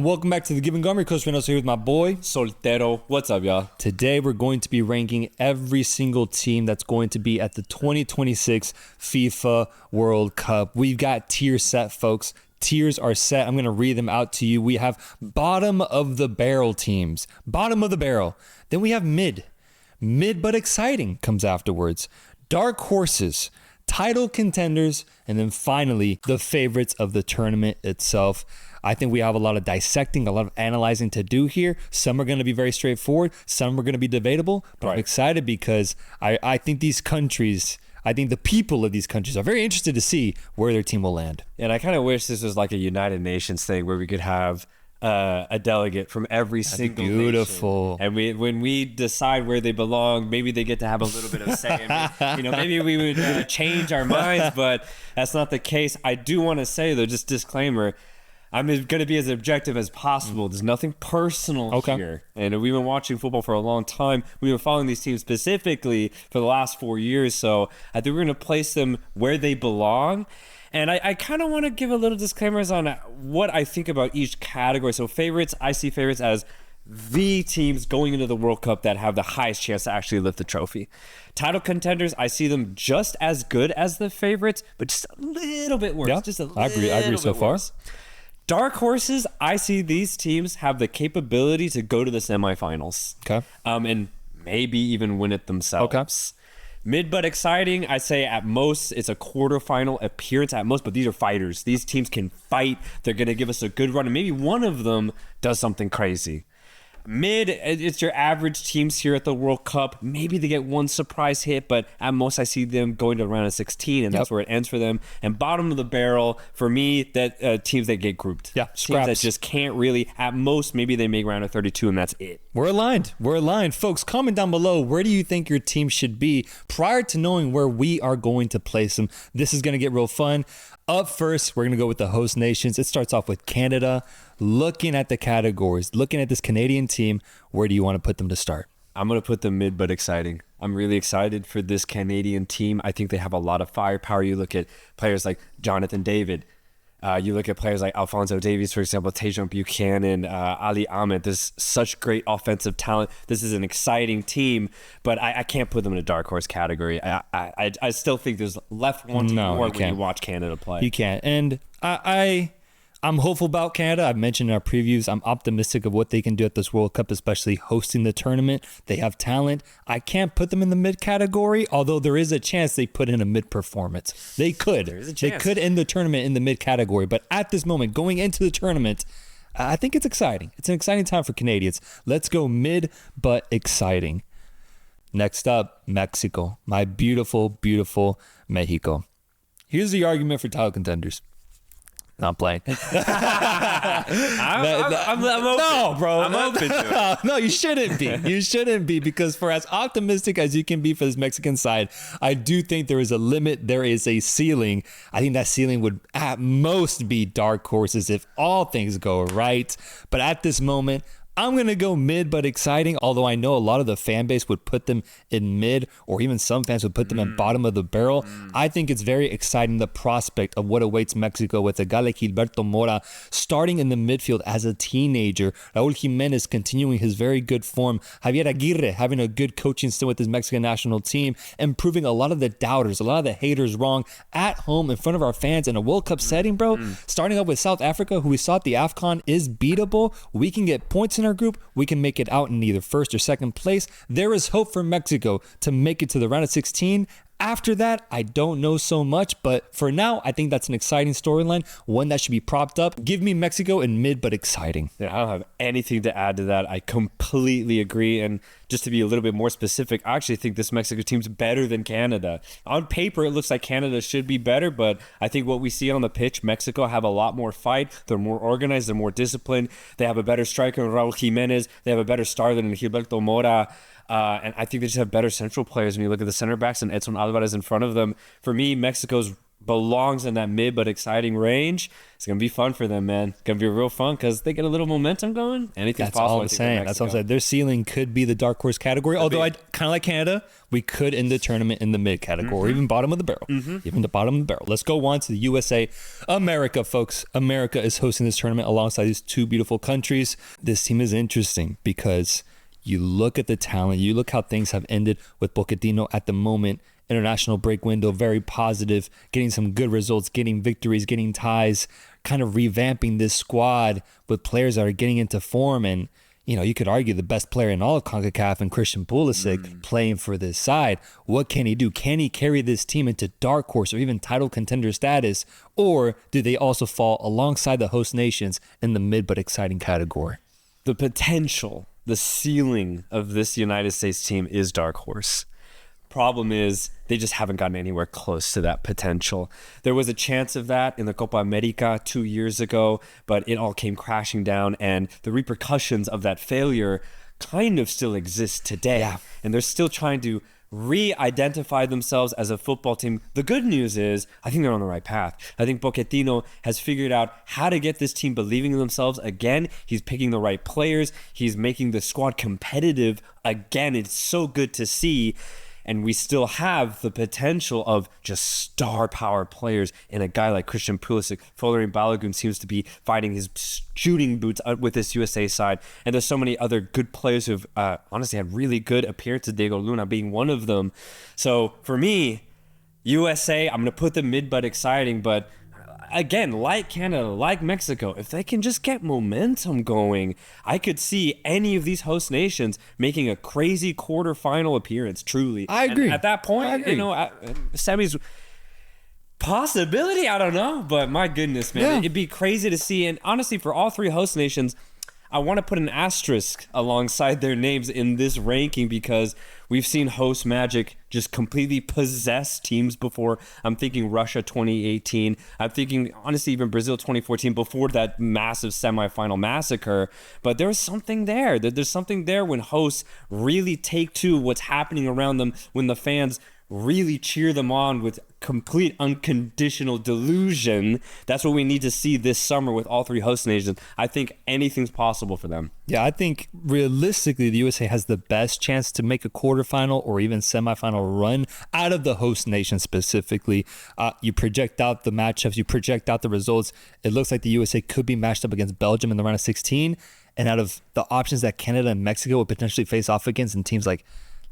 and welcome back to the Give and Go. Coach Reynoso here with my boy Soltero. What's up, y'all? Today we're going to be ranking every single team that's going to be at the 2026 FIFA World Cup. We've got tiers set, folks. Tiers are set. I'm going to read them out to you. We have bottom of the barrel teams. Bottom of the barrel. Then we have mid. Mid but exciting comes afterwards. Dark horses. Title contenders. And then finally, the favorites of the tournament itself. I think we have a lot of dissecting, a lot of analyzing to do here. Some are going to be very straightforward. Some are going to be debatable. But I'm excited because I think these countries... I think the people of these countries are very interested to see where their team will land. And I kind of wish this was like a United Nations thing where we could have a delegate from every single beautiful nation. And when we decide where they belong, maybe they get to have a little bit of say. Maybe we would change our minds, but that's not the case. I do want to say, though, just disclaimer, I'm going to be as objective as possible. There's nothing personal here. And we've been watching football for a long time. We've been following these teams specifically for the last 4 years. So I think we're going to place them where they belong. And I kind of want to give a little disclaimers on what I think about each category. So favorites, I see favorites as the teams going into the World Cup that have the highest chance to actually lift the trophy. Title contenders, I see them just as good as the favorites, but just a little bit worse. Yeah, just a little I agree so far. Worse. Dark horses, I see these teams have the capability to go to the semifinals. Okay. And maybe even win it themselves. Okay. Mid but exciting, I say at most it's a quarterfinal appearance at most, but these are fighters. These teams can fight. They're going to give us a good run, and maybe one of them does something crazy. Mid, it's your average teams here at the World Cup. Maybe they get one surprise hit, but at most I see them going to the round of 16, and that's where it ends for them. And bottom of the barrel, for me, that teams that get grouped. Yeah, teams scraps. that just can't really, at most, maybe they make round of 32, and that's it. We're aligned. Folks, comment down below, where do you think your team should be prior to knowing where we are going to place them? This is going to get real fun. Up first, we're going to go with the host nations. It starts off with Canada. Looking at the categories, looking at this Canadian team, where do you want to put them to start? I'm going to put them mid but exciting. I'm really excited for this Canadian team. I think they have a lot of firepower. You look at players like Jonathan David. You look at players like Alphonso Davies, for example, Tejan Buchanan, Ali Ahmed. There's such great offensive talent. This is an exciting team, but I can't put them in a dark horse category. I still think there's left wanting more when you watch Canada play. You can't. And I'm hopeful about Canada. I've mentioned in our previews, I'm optimistic of what they can do at this World Cup, especially hosting the tournament. They have talent. I can't put them in the mid category, although there is a chance they put in a mid performance. They could. There is a They chance. could end the tournament in the mid category. But at this moment, going into the tournament, I think it's exciting. It's an exciting time for Canadians. Let's go mid, but exciting. Next up, Mexico. My beautiful, beautiful Mexico. Here's the argument for title contenders. Not playing. I'm open. No, bro. I'm open to it. No, you shouldn't be. You shouldn't be, because for as optimistic as you can be for this Mexican side, I do think there is a limit. There is a ceiling. I think that ceiling would at most be dark horses if all things go right. But at this moment, I'm going to go mid but exciting, although I know a lot of the fan base would put them in mid, or even some fans would put them in bottom of the barrel. I think it's very exciting, the prospect of what awaits Mexico with a guy like Gilberto Mora starting in the midfield as a teenager, Raul Jimenez continuing his very good form, Javier Aguirre having a good coaching stint with his Mexican national team, and proving a lot of the doubters, a lot of the haters wrong at home in front of our fans in a World Cup setting, bro. Starting up with South Africa, who we saw at the AFCON is beatable. We can get points in our group. We can make it out in either first or second place. There is hope for Mexico to make it to the round of 16. After that, I don't know so much, but for now, I think that's an exciting storyline, one that should be propped up. Give me Mexico in mid, but exciting. Yeah, I don't have anything to add to that. I completely agree. And just to be a little bit more specific, I actually think this Mexico team's better than Canada. On paper, it looks like Canada should be better, but I think what we see on the pitch, Mexico have a lot more fight. They're more organized. They're more disciplined. They have a better striker in Raul Jimenez. They have a better star than Gilberto Mora. And I think they just have better central players when you look at the center backs and Edson Alvarez in front of them. For me, Mexico's belongs in that mid but exciting range. It's going to be fun for them, man. It's going to be real fun because they get a little momentum going. Anything's That's possible. all I'm saying. That's all I'm saying. Their ceiling could be the dark horse category. Although I kind of like Canada, we could end the tournament in the mid category, or even bottom of the barrel. Even the bottom of the barrel. Let's go on to the USA. America, folks. America is hosting this tournament alongside these two beautiful countries. This team is interesting because you look at the talent, you look how things have ended with Pochettino at the moment. International break window, very positive, getting some good results, getting victories, getting ties, kind of revamping this squad with players that are getting into form. And, you know, you could argue the best player in all of CONCACAF and Christian Pulisic playing for this side. What can he do? Can he carry this team into dark horse or even title contender status? Or do they also fall alongside the host nations in the mid but exciting category? The potential, the ceiling of this United States team is dark horse. Problem is they just haven't gotten anywhere close to that potential. There was a chance of that in the Copa America 2 years ago, but it all came crashing down, and the repercussions of that failure kind of still exist today. Yeah. And they're still trying to re-identify themselves as a football team. The good news is I think they're on the right path. I think Pochettino has figured out how to get this team believing in themselves again. He's picking the right players. He's making the squad competitive again. It's so good to see. And we still have the potential of just star power players in a guy like Christian Pulisic. Folarin Balogun seems to be finding his shooting boots with this USA side. And there's so many other good players who've honestly had really good appearances, Diego Luna being one of them. So for me, USA, I'm going to put them mid but exciting, but again, like Canada, like Mexico, if they can just get momentum going, I could see any of these host nations making a crazy quarterfinal appearance, truly. I agree. And at that point, you know, semis possibility, I don't know, but my goodness, man, it'd be crazy to see. And honestly, for all three host nations, I want to put an asterisk alongside their names in this ranking because we've seen host magic just completely possess teams before. I'm thinking Russia 2018. I'm thinking, honestly, even Brazil 2014 before that massive semifinal massacre. But there's something there. There's something there when hosts really take to what's happening around them, when the fans really cheer them on with complete unconditional delusion. That's what we need to see this summer with all three host nations. I think anything's possible for them. Yeah, I think realistically, the USA has the best chance to make a quarterfinal or even semifinal run out of the host nation specifically. You project out the matchups, you project out the results. It looks like the USA could be matched up against Belgium in the round of 16. And out of the options that Canada and Mexico would potentially face off against in teams like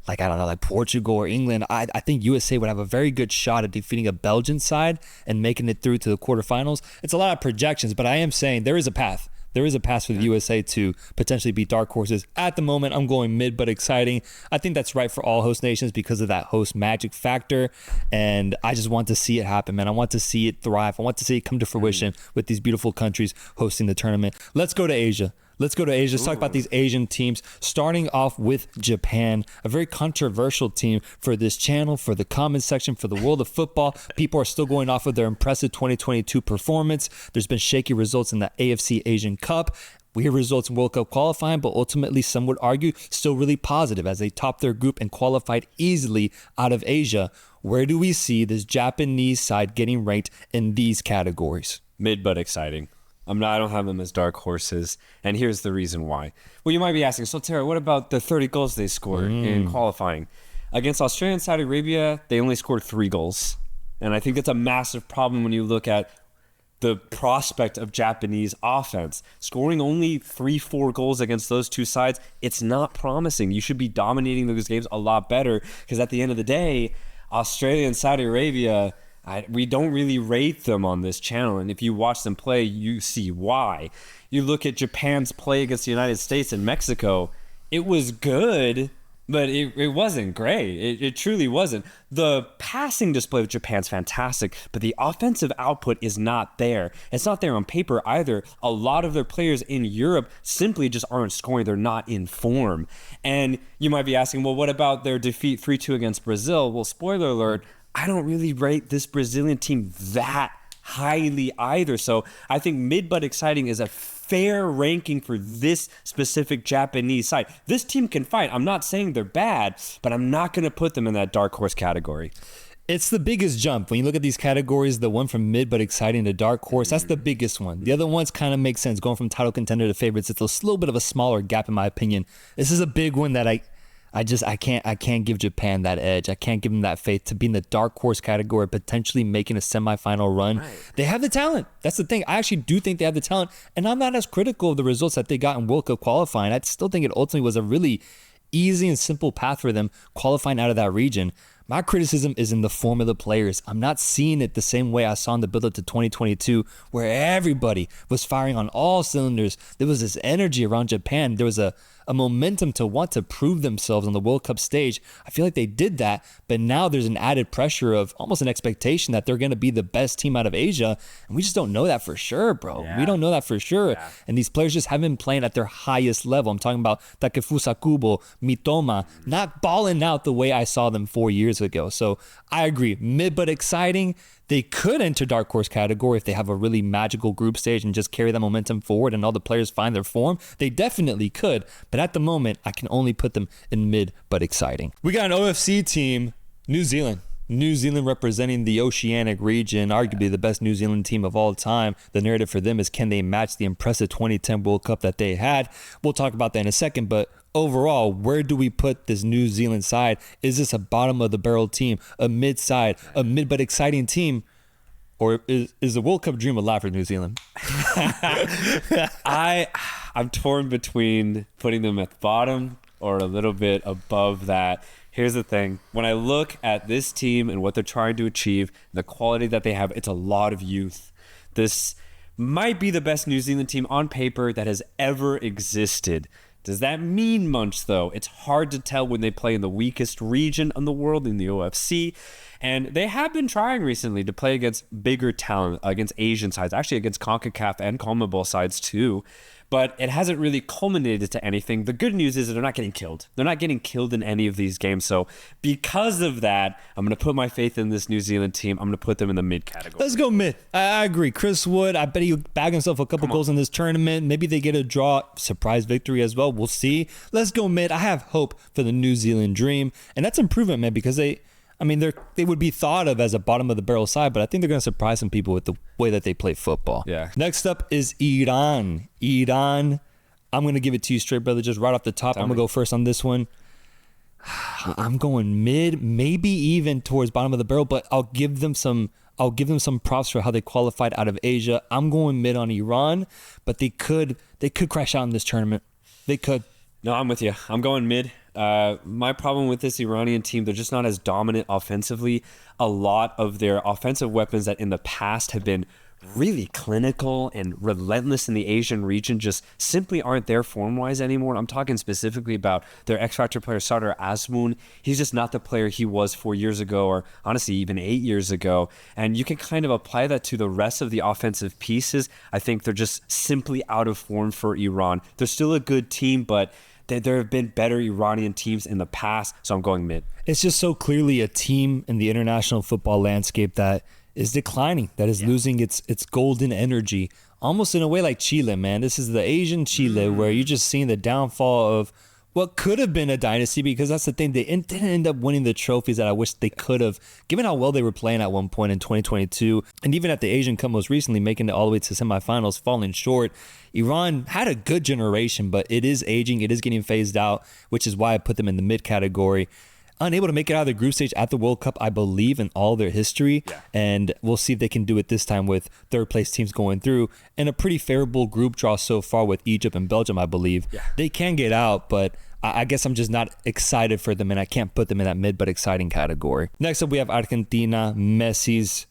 I don't know, like Portugal or England, I think USA would have a very good shot at defeating a Belgian side and making it through to the quarterfinals. It's a lot of projections, but I am saying there is a path. There is a path for the USA to potentially beat dark horses. At the moment, I'm going mid but exciting. I think that's right for all host nations because of that host magic factor. And I just want to see it happen, man. I want to see it thrive. I want to see it come to fruition with these beautiful countries hosting the tournament. Let's go to Asia. Let's talk about these Asian teams, starting off with Japan, a very controversial team for this channel, for the comment section, for the world of football. People are still going off of their impressive 2022 performance. There's been shaky results in the AFC Asian Cup. Weird results in World Cup qualifying, but ultimately some would argue still really positive as they topped their group and qualified easily out of Asia. Where do we see this Japanese side getting ranked in these categories? Mid but exciting. I don't have them as dark horses, and here's the reason why. Well, you might be asking, Soltero, what about the 30 goals they scored in qualifying? Against Australia and Saudi Arabia, they only scored 3 goals. And I think that's a massive problem when you look at the prospect of Japanese offense. Scoring only 3-4 goals against those two sides, it's not promising. You should be dominating those games a lot better, because at the end of the day, Australia and Saudi Arabia, we don't really rate them on this channel, and if you watch them play, you see why. You look at Japan's play against the United States and Mexico, it was good, but it wasn't great. It truly wasn't. The passing display of Japan's fantastic, but the offensive output is not there. It's not there on paper either. A lot of their players in Europe simply just aren't scoring. They're not in form. And you might be asking, well, what about their defeat 3-2 against Brazil? Well, spoiler alert, I don't really rate this Brazilian team that highly either. So I think mid but exciting is a fair ranking for this specific Japanese side. This team can fight. I'm not saying they're bad, but I'm not going to put them in that dark horse category. It's the biggest jump. When you look at these categories, the one from mid but exciting to dark horse, that's the biggest one. The other ones kind of make sense. Going from title contender to favorites, it's a little bit of a smaller gap in my opinion. This is a big one that I can't give Japan that edge. I can't give them that faith to be in the dark horse category, potentially making a semifinal run. Right. They have the talent. That's the thing. I actually do think they have the talent, and I'm not as critical of the results that they got in World Cup qualifying. I still think it ultimately was a really easy and simple path for them qualifying out of that region. My criticism is in the form of the players. I'm not seeing it the same way I saw in the build-up to 2022, where everybody was firing on all cylinders. There was this energy around Japan. There was a momentum to want to prove themselves on the World Cup stage. I feel like they did that, but now there's an added pressure of almost an expectation that they're going to be the best team out of Asia, and we just don't know that for sure, bro. Yeah. We don't know that for sure, and these players just haven't been playing at their highest level. I'm talking about Takefusa Kubo, Mitoma, not balling out the way I saw them 4 years ago. So I agree, mid but exciting. They could enter dark horse category if they have a really magical group stage and just carry that momentum forward and all the players find their form. They definitely could, but at the moment, I can only put them in mid but exciting. We got an OFC team, New Zealand. New Zealand representing the Oceanic region, arguably the best New Zealand team of all time. The narrative for them is, can they match the impressive 2010 World Cup that they had? We'll talk about that in a second, but overall, where do we put this New Zealand side? Is this a bottom of the barrel team, a mid side, a mid but exciting team? Or is the World Cup dream alive for New Zealand? I'm torn between putting them at the bottom or a little bit above that. Here's the thing. When I look at this team and what they're trying to achieve, the quality that they have, it's a lot of youth. This might be the best New Zealand team on paper that has ever existed. Does that mean much, though? It's hard to tell when they play in the weakest region in the world, in the OFC. And they have been trying recently to play against bigger talent, against Asian sides, actually against CONCACAF and CONMEBOL sides too. But it hasn't really culminated to anything. The good news is that they're not getting killed. They're not getting killed in any of these games. So because of that, I'm going to put my faith in this New Zealand team. I'm going to put them in the mid category. Let's go mid. I agree. Chris Wood, I bet he'll bag himself a couple goals in this tournament. Maybe they get a draw, surprise victory as well. We'll see. Let's go mid. I have hope for the New Zealand dream. And that's improvement, man, because they would be thought of as a bottom of the barrel side, but I think they're going to surprise some people with the way that they play football. Yeah. Next up is Iran. Iran, I'm going to give it to you straight, brother, just right off the top. I'm going to go first on this one. I'm going mid, maybe even towards bottom of the barrel, but I'll give them some props for how they qualified out of Asia. I'm going mid on Iran, but they could crash out in this tournament. They could. No, I'm with you. I'm going mid. My problem with this Iranian team, they're just not as dominant offensively. A lot of their offensive weapons that in the past have been really clinical and relentless in the Asian region just simply aren't there form-wise anymore. I'm talking specifically about their X-Factor player, Sardar Azmoun. He's just not the player he was 4 years ago, or honestly even 8 years ago. And you can kind of apply that to the rest of the offensive pieces. I think they're just simply out of form for Iran. They're still a good team, but there have been better Iranian teams in the past, so I'm going mid. It's just so clearly a team in the international football landscape that is declining, that is losing its golden energy, almost in a way like Chile, man. This is the Asian Chile where you're just seeing the downfall of what could have been a dynasty, because that's the thing. They didn't end up winning the trophies that I wish they could have, given how well they were playing at one point in 2022. And even at the Asian Cup most recently, making it all the way to semifinals, falling short. Iran had a good generation, but it is aging. It is getting phased out, which is why I put them in the mid category. Unable to make it out of the group stage at the World Cup, I believe, in all their history. Yeah. And we'll see if they can do it this time with third place teams going through. And a pretty favorable group draw so far with Egypt and Belgium, I believe. Yeah. They can get out, but I guess I'm just not excited for them, and I can't put them in that mid but exciting category. Next up, we have Argentina, Messi's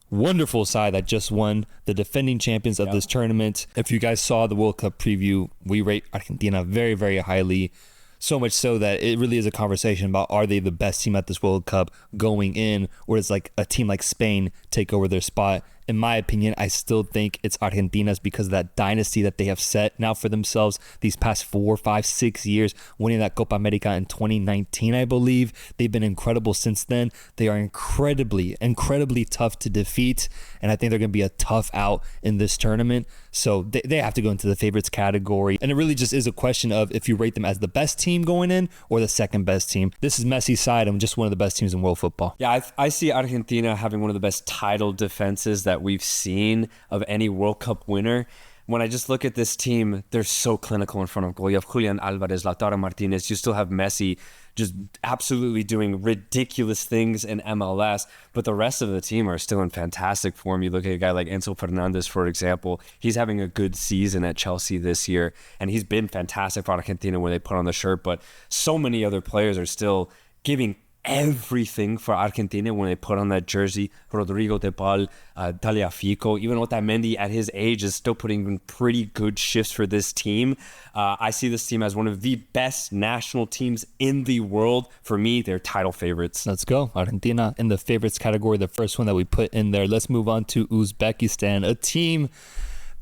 wonderful side that just won, the defending champions of this tournament. If you guys saw the World Cup preview, we rate Argentina very, very highly. So much so that it really is a conversation about, are they the best team at this World Cup going in, or is like a team like Spain take over their spot in my opinion, I still think it's Argentina's because of that dynasty that they have set now for themselves these past 4, 5, 6 years, winning that Copa America in 2019, I believe. They've been incredible since then. They are incredibly tough to defeat, and I think they're going to be a tough out in this tournament. So they have to go into the favorites category, and it really just is a question of if you rate them as the best team going in or the second best team. This is Messi's side and just one of the best teams in world football. Yeah, I see Argentina having one of the best title defenses that we've seen of any World Cup winner. When I just look at this team, they're so clinical in front of goal. You have Julian Alvarez, Lautaro Martinez. You still have Messi just absolutely doing ridiculous things in MLS. But the rest of the team are still in fantastic form. You look at a guy like Enzo Fernandez, for example. He's having a good season at Chelsea this year. And he's been fantastic for Argentina when they put on the shirt. But so many other players are still giving everything for Argentina when they put on that jersey. Rodrigo de Paul, Tagliafico, even Otamendi at his age is still putting in pretty good shifts for this team. I see this team as one of the best national teams in the world. For me, they're title favorites. Let's go. Argentina in the favorites category, the first one that we put in there. Let's move on to Uzbekistan, a team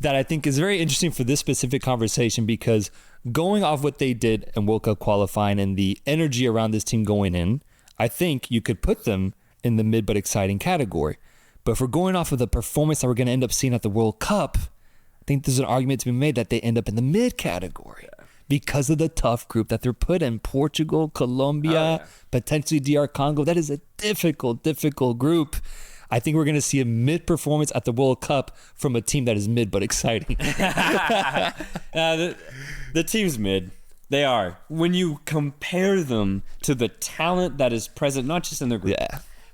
that I think is very interesting for this specific conversation because going off what they did in World Cup qualifying and the energy around this team going in, I think you could put them in the mid but exciting category. But if we're going off of the performance that we're going to end up seeing at the World Cup, I think there's an argument to be made that they end up in the mid category because of the tough group that they're put in. Portugal, Colombia, potentially DR Congo. That is a difficult group. I think we're going to see a mid performance at the World Cup from a team that is mid but exciting. The team's mid. They are. When you compare them to the talent that is present, not just in their group,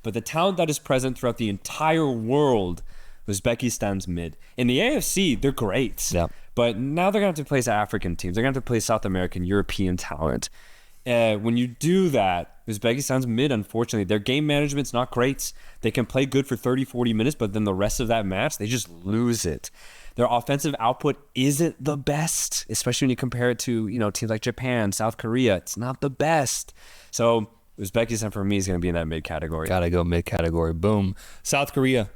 but the talent that is present throughout the entire world, Uzbekistan's mid. In the AFC, they're great. Yeah. But now they're going to have to play African teams. They're going to have to play South American, European talent. When you do that, Uzbekistan's mid, unfortunately. Their game management's not great. They can play good for 30, 40 minutes, but then the rest of that match, they just lose it. Their offensive output isn't the best, especially when you compare it to, teams like Japan, South Korea. It's not the best. So Uzbekistan for me is going to be in that mid category. Gotta go mid category. Boom. South Korea,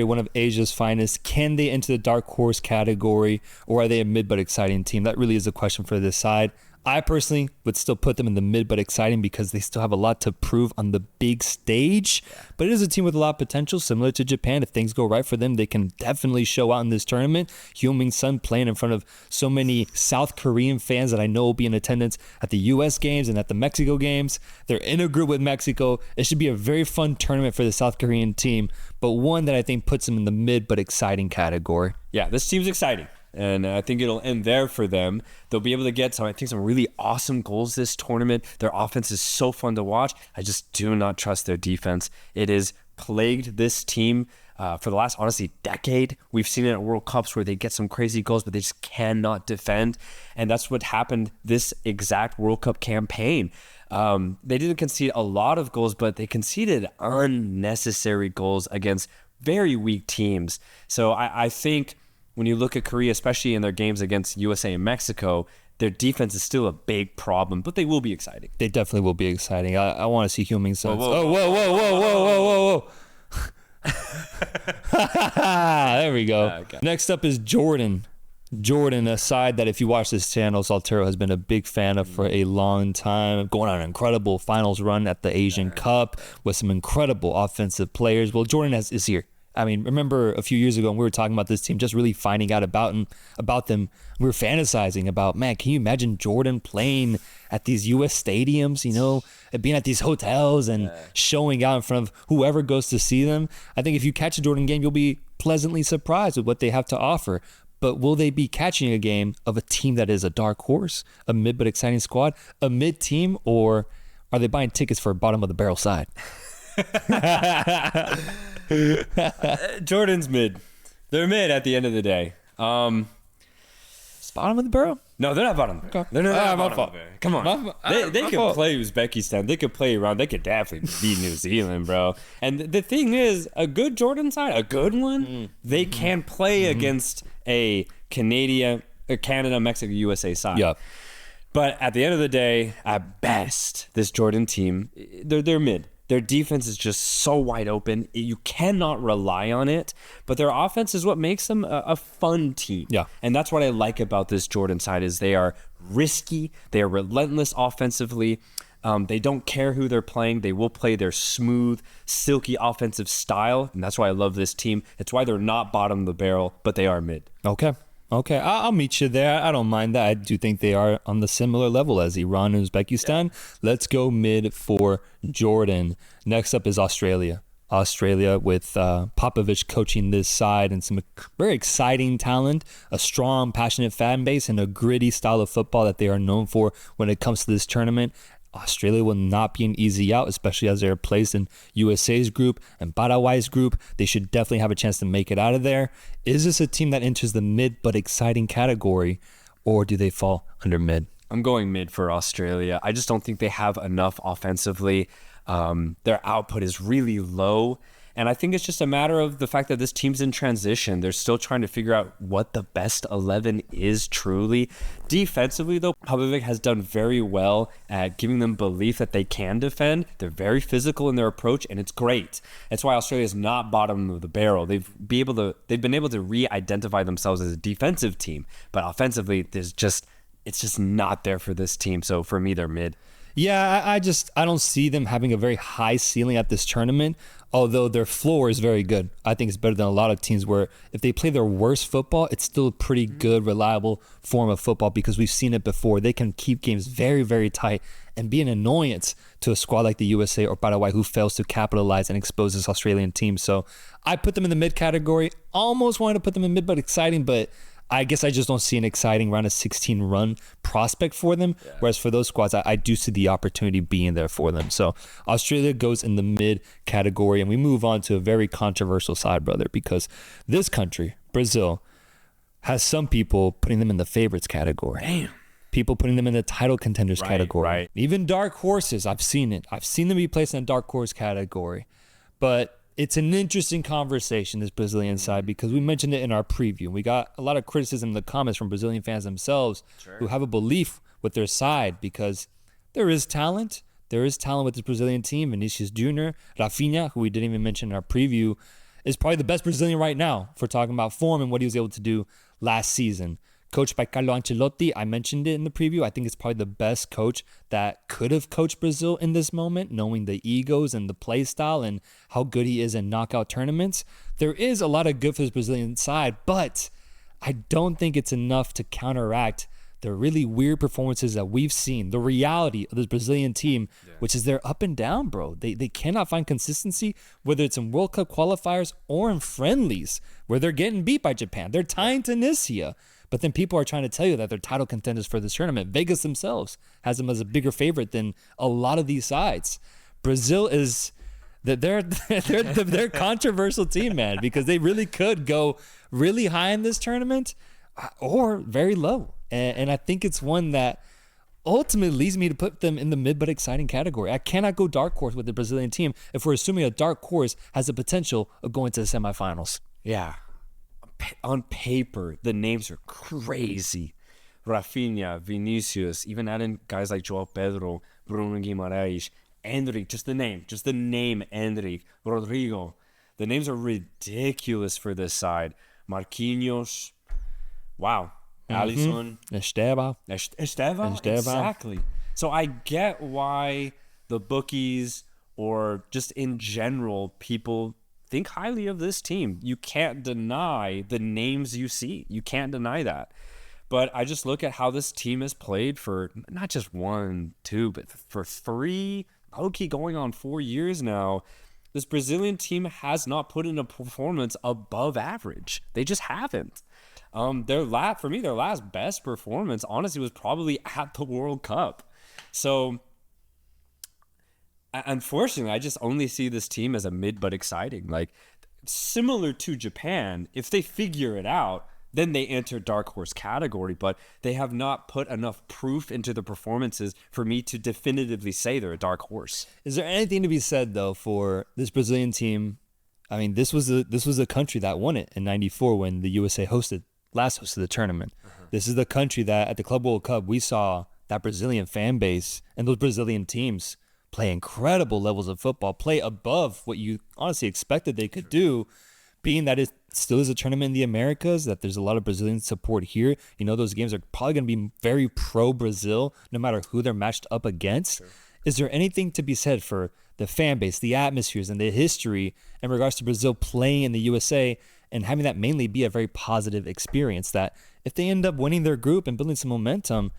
one of Asia's finest. Can they enter the dark horse category, or are they a mid but exciting team? That really is a question for this side. I personally would still put them in the mid but exciting because they still have a lot to prove on the big stage. But it is a team with a lot of potential, similar to Japan. If things go right for them, they can definitely show out in this tournament. Heung-min Son playing in front of so many South Korean fans that I know will be in attendance at the U.S. games and at the Mexico games. They're in a group with Mexico. It should be a very fun tournament for the South Korean team, but one that I think puts them in the mid but exciting category. Yeah, this team's exciting. And I think it'll end there for them. They'll be able to get some really awesome goals this tournament. Their offense is so fun to watch. I just do not trust their defense. It has plagued this team for the last, honestly, decade. We've seen it at World Cups where they get some crazy goals, but they just cannot defend. And that's what happened this exact World Cup campaign. They didn't concede a lot of goals, but they conceded unnecessary goals against very weak teams. So I think when you look at Korea, especially in their games against USA and Mexico, their defense is still a big problem, but they will be exciting. They definitely will be exciting. I want to see Heung-min Son. Whoa. There we go. Okay. Next up is Jordan. Jordan, a side that if you watch this channel, Soltero has been a big fan of for a long time, going on an incredible finals run at the Asian Cup with some incredible offensive players. Well, Jordan is here. I mean, remember a few years ago when we were talking about this team, just really finding out about them. We were fantasizing about, man, can you imagine Jordan playing at these U.S. stadiums, and being at these hotels and showing out in front of whoever goes to see them? I think if you catch a Jordan game, you'll be pleasantly surprised with what they have to offer. But will they be catching a game of a team that is a dark horse, a mid but exciting squad, a mid team, or are they buying tickets for a bottom of the barrel side? Jordan's mid. They're mid at the end of the day. It's bottom of the barrel? No, they're not bottom. Okay. They're not bottom of the barrel. Come on. They could play Uzbekistan. They could play Iran. They could definitely beat New Zealand, bro. And the thing is, a good Jordan side, a good one, they can play against a Canada, Mexico, USA side. Yeah. But at the end of the day, at best, this Jordan team, they're mid. Their defense is just so wide open. You cannot rely on it. But their offense is what makes them a fun team. Yeah. And that's what I like about this Jordan side is they are risky. They are relentless offensively. They don't care who they're playing. They will play their smooth, silky offensive style. And that's why I love this team. It's why they're not bottom of the barrel, but they are mid. Okay. I'll meet you there. I don't mind that. I do think they are on the similar level as Iran and Uzbekistan. Yeah. Let's go mid for Jordan. Next up is Australia. Australia with Popovich coaching this side and some very exciting talent, a strong, passionate fan base, and a gritty style of football that they are known for when it comes to this tournament. Australia will not be an easy out, especially as they're placed in USA's group and Paraguay's group. They should definitely have a chance to make it out of there. Is this a team that enters the mid but exciting category, or do they fall under mid? I'm going mid for Australia. I just don't think they have enough offensively. Their output is really low. And I think it's just a matter of the fact that this team's in transition. They're still trying to figure out what the best 11 is truly. Defensively, though, Popovic has done very well at giving them belief that they can defend. They're very physical in their approach, and it's great. That's why Australia is not bottom of the barrel. They've been able to re-identify themselves as a defensive team, but offensively, it's just not there for this team. So for me, they're mid. Yeah, I don't see them having a very high ceiling at this tournament, although their floor is very good. I think it's better than a lot of teams where if they play their worst football, it's still a pretty good, reliable form of football because we've seen it before. They can keep games very, very tight and be an annoyance to a squad like the USA or Paraguay who fails to capitalize and expose this Australian team. So I put them in the mid category. Almost wanted to put them in mid, but exciting, but I guess I just don't see an exciting round of 16 run prospect for them. Yeah. Whereas for those squads, I do see the opportunity being there for them. So Australia goes in the mid category, and we move on to a very controversial side, brother, because this country, Brazil, has some people putting them in the favorites category. Damn. People putting them in the title contenders category. Right. Even dark horses, I've seen it. I've seen them be placed in a dark horse category. But it's an interesting conversation, this Brazilian side, because we mentioned it in our preview. We got a lot of criticism in the comments from Brazilian fans themselves who have a belief with their side because there is talent. There is talent with this Brazilian team. Vinicius Jr., Rafinha, who we didn't even mention in our preview, is probably the best Brazilian right now for talking about form and what he was able to do last season. Coached by Carlo Ancelotti, I mentioned it in the preview. I think it's probably the best coach that could have coached Brazil in this moment, knowing the egos and the play style and how good he is in knockout tournaments. There is a lot of good for this Brazilian side, but I don't think it's enough to counteract the really weird performances that we've seen, the reality of this Brazilian team, which is they're up and down, bro. They cannot find consistency, whether it's in World Cup qualifiers or in friendlies, where they're getting beat by Japan. They're tying Tunisia. But then people are trying to tell you that they're title contenders for this tournament. Vegas themselves has them as a bigger favorite than a lot of these sides. Brazil is they're controversial team, man, because they really could go really high in this tournament or very low. And I think it's one that ultimately leads me to put them in the mid but exciting category. I cannot go dark horse with the Brazilian team if we're assuming a dark horse has the potential of going to the semifinals. Yeah. On paper, the names are crazy. Rafinha, Vinicius, even adding guys like João Pedro, Bruno Guimarães, Endrick, just the name Endrick, Rodrigo. The names are ridiculous for this side. Marquinhos, wow. Alisson. Esteban, exactly. So I get why the bookies or just in general people think highly of this team. You can't deny the names you see. You can't deny that. But I just look at how this team has played for not just 1, 2, but for 3, okay, going on 4 years now. This Brazilian team has not put in a performance above average. They just haven't. Their last best performance, honestly, was probably at the World Cup. So unfortunately, I just only see this team as a mid but exciting. Like, similar to Japan, if they figure it out, then they enter dark horse category, but they have not put enough proof into the performances for me to definitively say they're a dark horse. Is there anything to be said, though, for this Brazilian team? I mean, this was the country that won it in '94 when the USA hosted the tournament. This is the country that at the Club World Cup, we saw that Brazilian fan base and those Brazilian teams play incredible levels of football, play above what you honestly expected they could do, being that it still is a tournament in the Americas, that there's a lot of Brazilian support here. Those games are probably going to be very pro-Brazil, no matter who they're matched up against. Sure. Is there anything to be said for the fan base, the atmospheres, and the history in regards to Brazil playing in the USA and having that mainly be a very positive experience, that if they end up winning their group and building some momentum,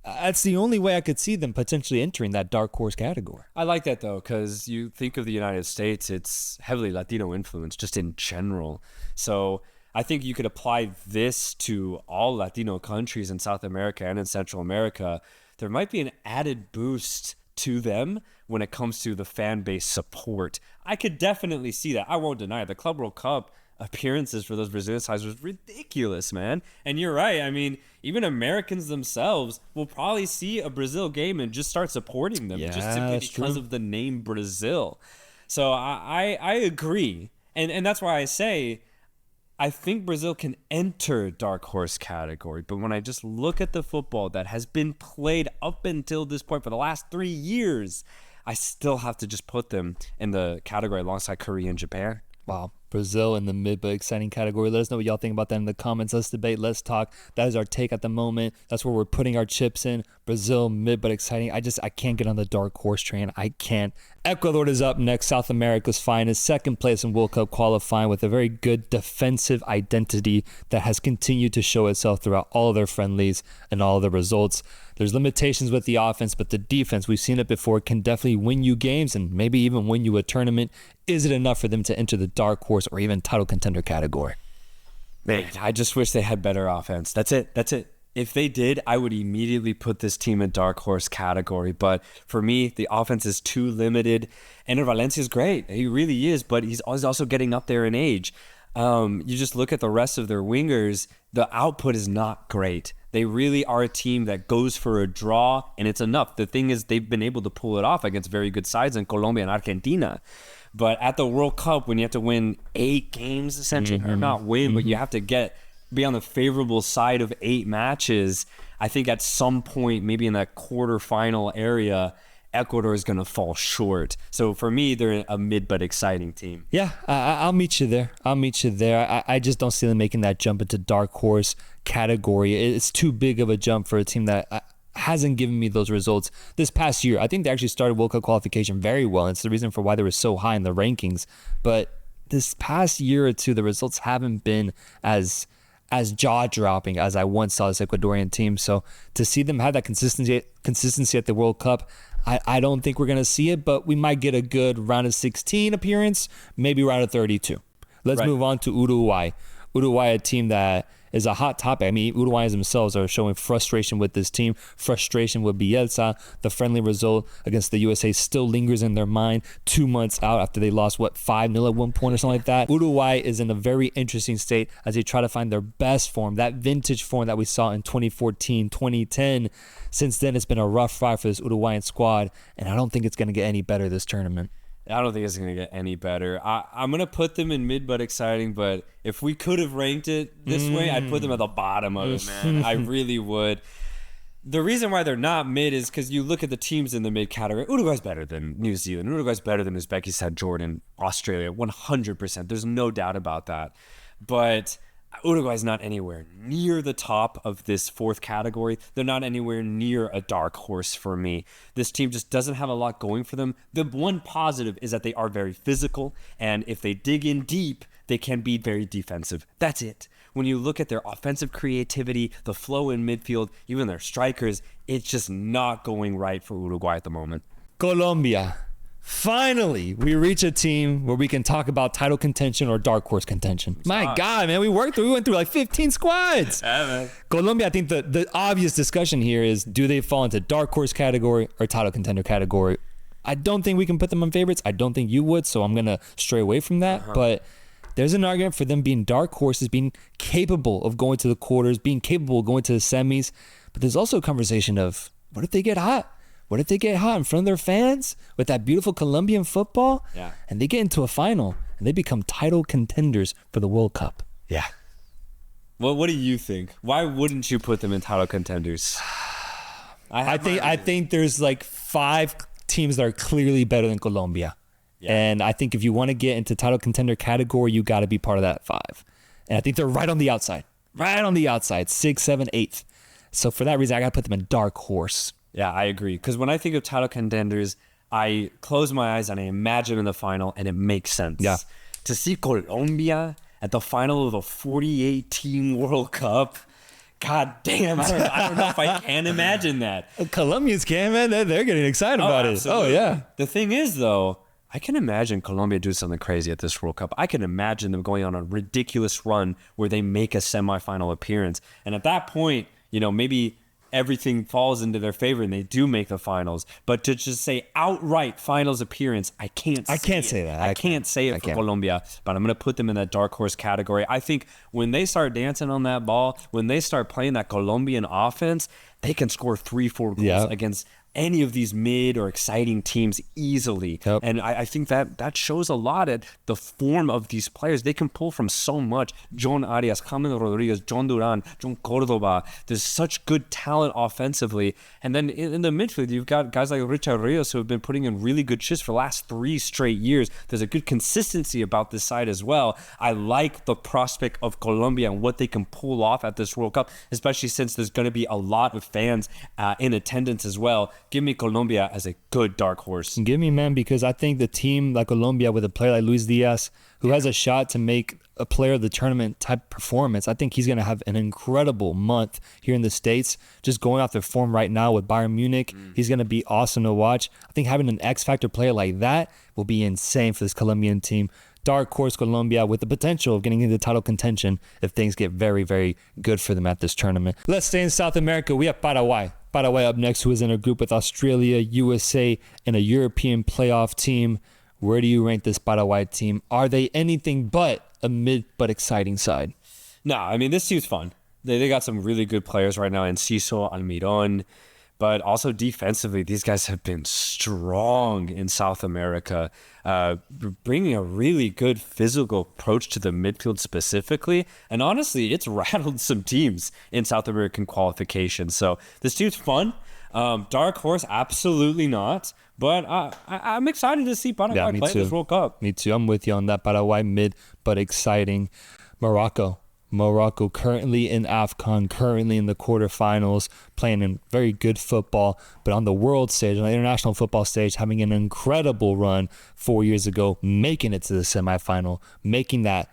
that's the only way I could see them potentially entering that dark horse category. I like that, though, because you think of the United States, it's heavily Latino influence just in general. So I think you could apply this to all Latino countries in South America and in Central America. There might be an added boost to them when it comes to the fan base support. I could definitely see that. I won't deny it. The Club World Cup appearances for those Brazilian sides was ridiculous, man. And you're right. I mean, even Americans themselves will probably see a Brazil game and just start supporting them just simply because of the name Brazil. So I agree. And that's why I say I think Brazil can enter dark horse category. But when I just look at the football that has been played up until this point for the last 3 years, I still have to just put them in the category alongside Korea and Japan. Wow. Brazil in the mid but exciting category. Let us know what y'all think about that in the comments. Let's debate. Let's talk. That is our take at the moment. That's where we're putting our chips in. Brazil, mid but exciting. I can't get on the dark horse train. I can't. Ecuador is up next. South America's finest. Second place in World Cup qualifying with a very good defensive identity that has continued to show itself throughout all of their friendlies and all of the results. There's limitations with the offense, but the defense, we've seen it before, can definitely win you games and maybe even win you a tournament. Is it enough for them to enter the dark horse or even title contender category? Man, I just wish they had better offense. That's it. If they did, I would immediately put this team in dark horse category. But for me, the offense is too limited. And Valencia is great. He really is, but he's also getting up there in age. You just look at the rest of their wingers, the output is not great. They really are a team that goes for a draw, and it's enough. The thing is, they've been able to pull it off against very good sides in Colombia and Argentina. But at the World Cup, when you have to win 8 games, essentially, or not win, but you have to be on the favorable side of 8 matches, I think at some point, maybe in that quarterfinal area, Ecuador is going to fall short. So for me, they're a mid but exciting team. Yeah, I'll meet you there. I just don't see them making that jump into dark horse category. It's too big of a jump for a team that hasn't given me those results this past year. I think they actually started World Cup qualification very well. It's the reason for why they were so high in the rankings. But this past year or two, the results haven't been as jaw-dropping as I once saw this Ecuadorian team. So to see them have that consistency at the World Cup, I don't think we're going to see it, but we might get a good round of 16 appearance, maybe round of 32. Let's move on to Uruguay. Uruguay, a team that is a hot topic. I mean, Uruguayans themselves are showing frustration with this team, frustration with Bielsa. The friendly result against the USA still lingers in their mind 2 months out after they lost, 5-0 at one point or something like that. Uruguay is in a very interesting state as they try to find their best form, that vintage form that we saw in 2014, 2010. Since then, it's been a rough ride for this Uruguayan squad, and I don't think it's going to get any better this tournament. I don't think it's going to get any better. I'm going to put them in mid but exciting, but if we could have ranked it this way, I'd put them at the bottom of it, man. I really would. The reason why they're not mid is because you look at the teams in the mid category. Uruguay's better than New Zealand. Uruguay's better than Uzbekistan, Jordan, Australia, 100%. There's no doubt about that. But Uruguay's not anywhere near the top of this 4th category. They're not anywhere near a dark horse for me. This team just doesn't have a lot going for them. The one positive is that they are very physical, and if they dig in deep, they can be very defensive. That's it. When you look at their offensive creativity, the flow in midfield, even their strikers, it's just not going right for Uruguay at the moment. Colombia. Finally, we reach a team where we can talk about title contention or dark horse contention. My God, man, we went through like 15 squads. Yeah, man. Colombia, I think the obvious discussion here is, do they fall into dark horse category or title contender category? I don't think we can put them on favorites. I don't think you would, so I'm going to stray away from that. But there's an argument for them being dark horses, being capable of going to the quarters, being capable of going to the semis. But there's also a conversation of, what if they get hot? What if they get hot in front of their fans with that beautiful Colombian football? Yeah. And they get into a final and they become title contenders for the World Cup. Yeah. Well, what do you think? Why wouldn't you put them in title contenders? I think there's like 5 teams that are clearly better than Colombia. Yeah. And I think if you want to get into title contender category, you got to be part of that 5. And I think they're right on the outside. Right on the outside. 6, 7, 8th. So for that reason, I got to put them in dark horse. Yeah, I agree. Because when I think of title contenders, I close my eyes and I imagine in the final, and it makes sense. Yeah. To see Colombia at the final of the 48-team World Cup, god damn, I don't know if I can imagine that. Colombians can, man. They're getting excited about absolutely. it. Oh, yeah. The thing is, though, I can imagine Colombia do something crazy at this World Cup. I can imagine them going on a ridiculous run where they make a semifinal appearance. And at that point, maybe everything falls into their favor and they do make the finals. But to just say outright finals appearance, I can't say that. I can't say it for Colombia, but I'm going to put them in that dark horse category. I think when they start dancing on that ball, when they start playing that Colombian offense, they can score 3-4 goals against any of these mid or exciting teams easily. Yep. And I think that shows a lot at the form of these players. They can pull from so much. John Arias, James Rodriguez, John Duran, John Cordoba. There's such good talent offensively. And then in the midfield, you've got guys like Richard Rios who have been putting in really good shifts for the last 3 straight years. There's a good consistency about this side as well. I like the prospect of Colombia and what they can pull off at this World Cup, especially since there's going to be a lot of fans in attendance as well. Give me Colombia as a good dark horse. Give me, man, because I think the team like Colombia with a player like Luis Diaz, who has a shot to make a player of the tournament type performance, I think he's going to have an incredible month here in the States. Just going off their form right now with Bayern Munich, he's going to be awesome to watch. I think having an X-Factor player like that will be insane for this Colombian team. Dark horse Colombia with the potential of getting into title contention if things get very, very good for them at this tournament. Let's stay in South America. We have Paraguay. Paraguay up next, who is in a group with Australia, USA, and a European playoff team. Where do you rank this Paraguay team? Are they anything but a mid but exciting side? No, I mean, this team's fun. They got some really good players right now, Enciso, Almiron. But also defensively, these guys have been strong in South America, bringing a really good physical approach to the midfield specifically. And honestly, it's rattled some teams in South American qualifications. So this team's fun. Dark horse, absolutely not. But I'm excited to see Paraguay play this World Cup. Me too. I'm with you on that. Paraguay mid, but exciting. Morocco currently in AFCON, currently in the quarterfinals, playing in very good football, but on the world stage, on the international football stage, having an incredible run 4 years ago, making it to the semifinal, making that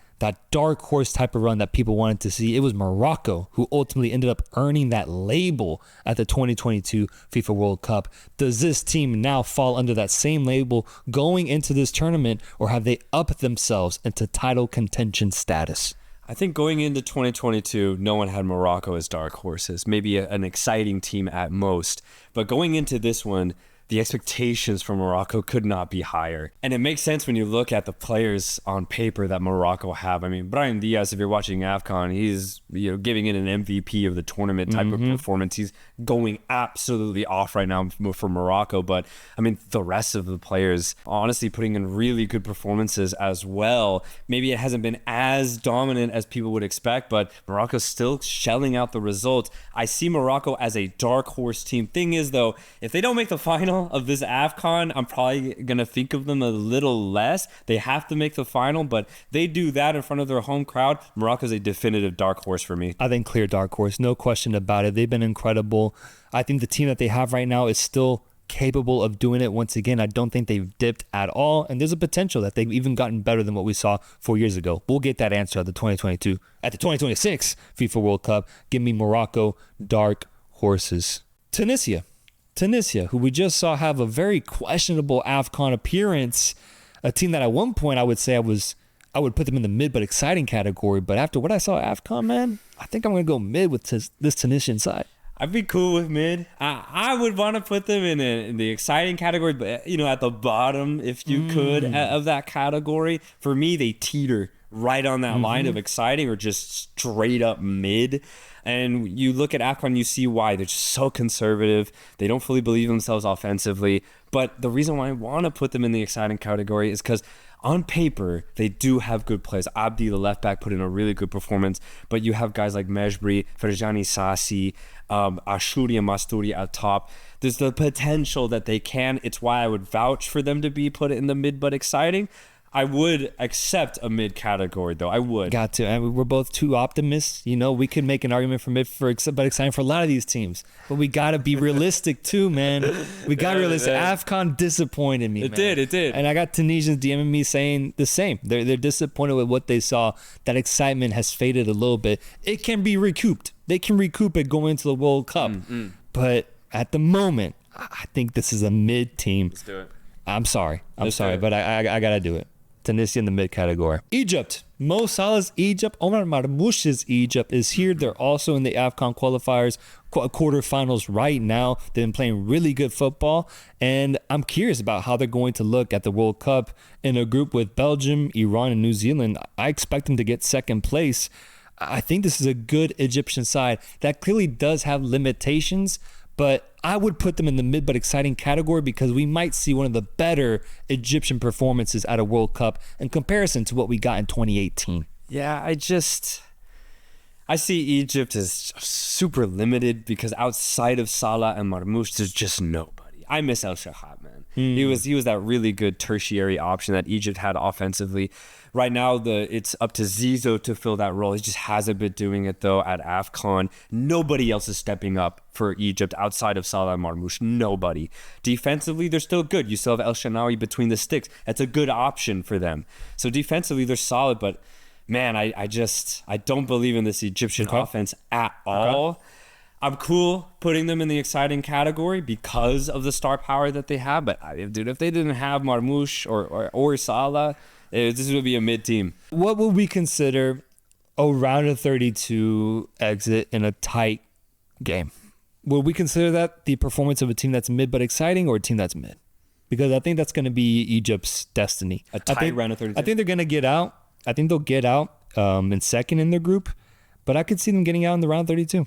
dark horse type of run that people wanted to see. It was Morocco who ultimately ended up earning that label at the 2022 FIFA World Cup. Does this team now fall under that same label going into this tournament, or have they upped themselves into title contention status? I think going into 2022, no one had Morocco as dark horses, maybe an exciting team at most. But going into this one, the expectations for Morocco could not be higher. And it makes sense when you look at the players on paper that Morocco have. I mean, Brahim Diaz, if you're watching AFCON, he's giving it an MVP of the tournament type of performance. He's going absolutely off right now for Morocco. But, I mean, the rest of the players, honestly, putting in really good performances as well. Maybe it hasn't been as dominant as people would expect, but Morocco's still shelling out the results. I see Morocco as a dark horse team. Thing is, though, if they don't make the final of this AFCON, I'm probably going to think of them a little less. They have to make the final, but they do that in front of their home crowd. Morocco's a definitive dark horse for me. I think clear dark horse, no question about it. They've been incredible. I think the team that they have right now is still capable of doing it once again. I don't think they've dipped at all, and there's a potential that they've even gotten better than what we saw 4 years ago. We'll get that answer at the 2026 FIFA World Cup. Give me Morocco, dark horses. Tunisia, who we just saw have a very questionable AFCON appearance, a team that at one point I would say I would put them in the mid but exciting category, but after what I saw at AFCON, man, I think I'm going to go mid with this Tunisian side. I'd be cool with mid. I would want to put them in the exciting category, but at the bottom, if you could, of that category. For me, they teeter right on that line of exciting or just straight up mid. And you look at AFCON, you see why. They're just so conservative. They don't fully believe themselves offensively. But the reason why I want to put them in the exciting category is because on paper, they do have good players. Abdi, the left back, put in a really good performance. But you have guys like Mejbri, Ferjani Sassi, Ashuri and Masturi at top. There's the potential that they can. It's why I would vouch for them to be put in the mid but exciting. I would accept a mid category, though. I would. Got to. And we're both two optimists. You know, we could make an argument for mid but exciting for a lot of these teams. But we got to be realistic, too, man. We got to be realistic. AFCON disappointed me, It did. And I got Tunisians DMing me saying the same. They're disappointed with what they saw. That excitement has faded a little bit. It can be recouped. They can recoup it going into the World Cup. But at the moment, I think this is a mid team. Let's do it. I'm sorry, but I got to do it. Tunisia in the mid category. Egypt. Mo Salah's Egypt, Omar Marmoush's Egypt is here. They're also in the AFCON qualifiers, quarterfinals right now. They've been playing really good football, and I'm curious about how they're going to look at the World Cup in a group with Belgium, Iran, and New Zealand. I expect them to get second place. I think this is a good Egyptian side that clearly does have limitations, but I would put them in the mid but exciting category because we might see one of the better Egyptian performances at a World Cup in comparison to what we got in 2018. Yeah, I see Egypt as super limited because outside of Salah and Marmoush, there's just nobody. I miss El Shahat, man. He was that really good tertiary option that Egypt had offensively. Right now, it's up to Zizou to fill that role. He just hasn't been doing it, though, at AFCON. Nobody else is stepping up for Egypt outside of Salah and Marmoush. Nobody. Defensively, they're still good. You still have El Shanawi between the sticks. That's a good option for them. So defensively, they're solid, but man, I don't believe in this Egyptian offense at all. I'm cool putting them in the exciting category because of the star power that they have. But if they didn't have Marmoush or Salah, this would be a mid team. What would we consider a round of 32 exit in a tight game? Would we consider that the performance of a team that's mid but exciting or a team that's mid? Because I think that's going to be Egypt's destiny. A tight round of 32? I think they're going to get out. I think they'll get out in second in their group, but I could see them getting out in the round 32.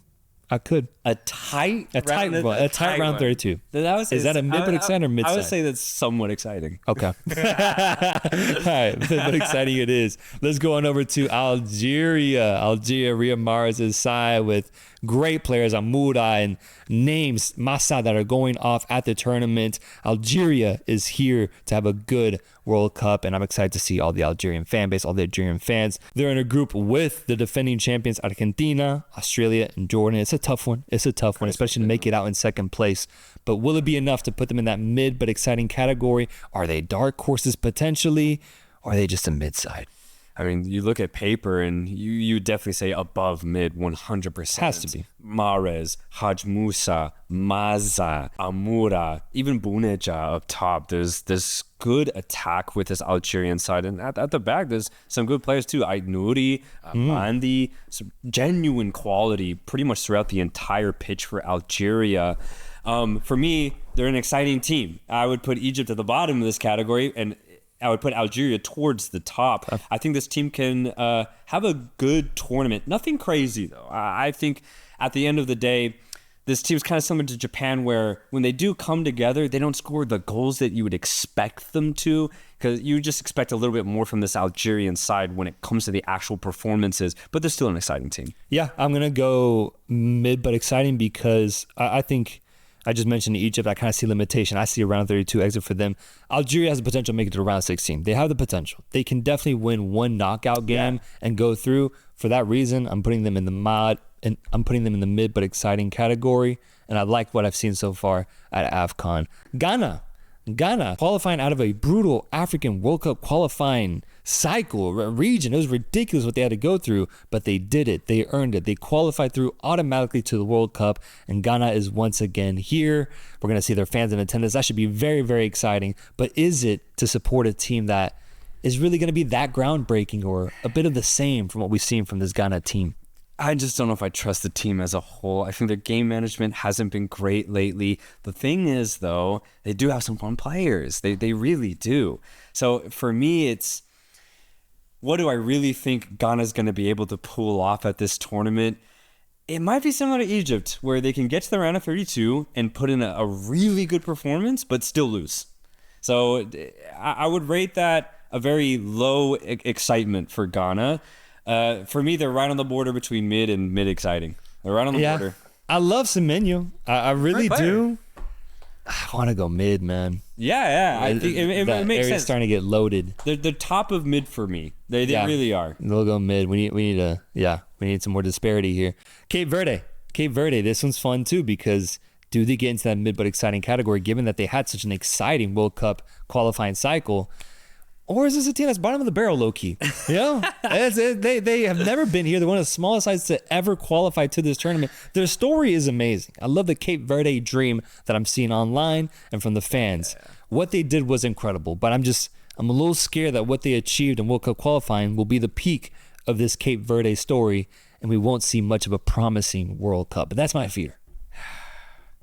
I could. A tight round 32. Is that a mid but exciting or mid? I would say that's somewhat exciting. Okay. All right, but exciting it is. Let's go on over to Algeria. Riyad Mahrez' side with great players, Amoura and names, Massa, that are going off at the tournament. Algeria is here to have a good World Cup, and I'm excited to see all the Algerian fan base, all the Algerian fans. They're in a group with the defending champions, Argentina, Australia, and Jordan. It's a tough one, especially to make it out in second place. But will it be enough to put them in that mid but exciting category? Are they dark horses potentially, or are they just a mid side? I mean, you look at paper and you definitely say above mid 100%. Has to be. Mahrez, Haj Musa, Maza, Amoura, even Buneja up top. There's this good attack with this Algerian side. And at the back, there's some good players too. Ait Nouri, Bandi, some genuine quality pretty much throughout the entire pitch for Algeria. For me, they're an exciting team. I would put Egypt at the bottom of this category, and I would put Algeria towards the top. I think this team can have a good tournament. Nothing crazy, though. I think at the end of the day, this team's kind of similar to Japan, where when they do come together, they don't score the goals that you would expect them to, because you just expect a little bit more from this Algerian side when it comes to the actual performances. But they're still an exciting team. Yeah, I'm going to go mid but exciting because I think I just mentioned Egypt. I kind of see limitation. I see a round 32 exit for them. Algeria has the potential to make it to round 16. They have the potential. They can definitely win one knockout game and go through. For that reason, I'm putting them in the mid but exciting category. And I like what I've seen so far at AFCON. Ghana qualifying out of a brutal African World Cup qualifying cycle, region. It was ridiculous what they had to go through, but they did it. They earned it. They qualified through automatically to the World Cup, and Ghana is once again here. We're going to see their fans in attendance. That should be very, very exciting. But is it to support a team that is really going to be that groundbreaking, or a bit of the same from what we've seen from this Ghana team? I just don't know if I trust the team as a whole. I think their game management hasn't been great lately. The thing is, though, they do have some fun players. They really do. So for me, what do I really think Ghana's going to be able to pull off at this tournament? It might be similar to Egypt, where they can get to the round of 32 and put in a really good performance, but still lose. So I would rate that a very low excitement for Ghana. For me, they're right on the border between mid and mid exciting. They're right on the border. I love Semenyo. I really do. I want to go mid, man. Yeah. I think it makes sense. Starting to get loaded. They're top of mid for me. They really are. They'll go mid. We need some more disparity here. Cape Verde. This one's fun too, because do they get into that mid but exciting category, given that they had such an exciting World Cup qualifying cycle? Or is this a team that's bottom of the barrel, low-key? You know? They have never been here. They're one of the smallest sides to ever qualify to this tournament. Their story is amazing. I love the Cape Verde dream that I'm seeing online and from the fans. Yeah. What they did was incredible, but I'm a little scared that what they achieved in World Cup qualifying will be the peak of this Cape Verde story, and we won't see much of a promising World Cup. But that's my fear.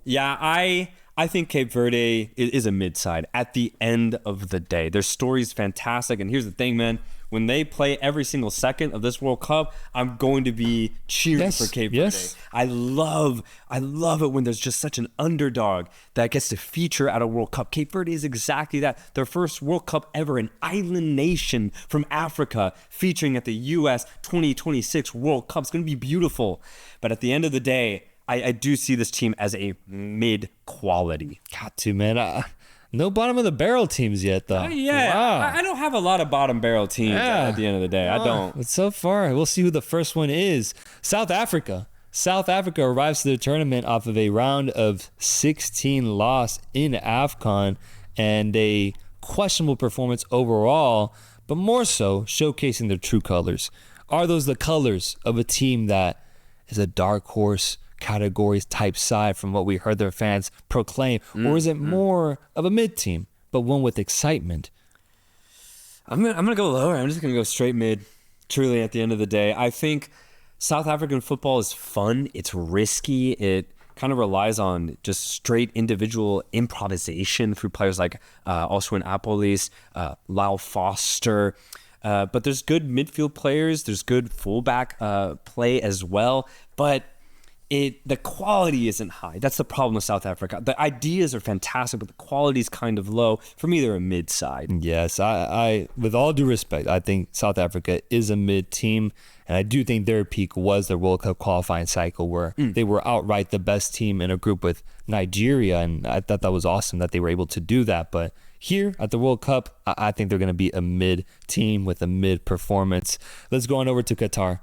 Yeah, I think Cape Verde is a mid-side at the end of the day. Their story's fantastic, and here's the thing, man. When they play every single second of this World Cup, I'm going to be cheering for Cape Verde. I love it when there's just such an underdog that gets to feature at a World Cup. Cape Verde is exactly that. Their first World Cup ever, an island nation from Africa featuring at the U.S. 2026 World Cup. It's going to be beautiful. But at the end of the day, I do see this team as a mid-quality. Got to, man. No bottom of the barrel teams yet, though. Wow. I don't have a lot of bottom barrel teams at the end of the day. I don't. But so far, we'll see who the first one is. South Africa. South Africa arrives to the tournament off of a round of 16 loss in AFCON and a questionable performance overall, but more so showcasing their true colors. Are those the colors of a team that is a dark horse categories type side from what we heard their fans proclaim, or is it more of a mid team but one with excitement? I'm gonna go lower. I'm just gonna go straight mid. Truly, at the end of the day, I think South African football is fun. It's risky. It kind of relies on just straight individual improvisation through players like Oswin Apolis, Lyle Foster. But there's good midfield players. There's good fullback play as well. But the quality isn't high. That's the problem with South Africa. The ideas are fantastic, but the quality is kind of low. For me, they're a mid-side. Yes, I with all due respect, I think South Africa is a mid team, and I do think their peak was their World Cup qualifying cycle, where they were outright the best team in a group with Nigeria, and I thought that was awesome that they were able to do that. But here at the World Cup, I think they're going to be a mid team with a mid performance. Let's go on over to Qatar.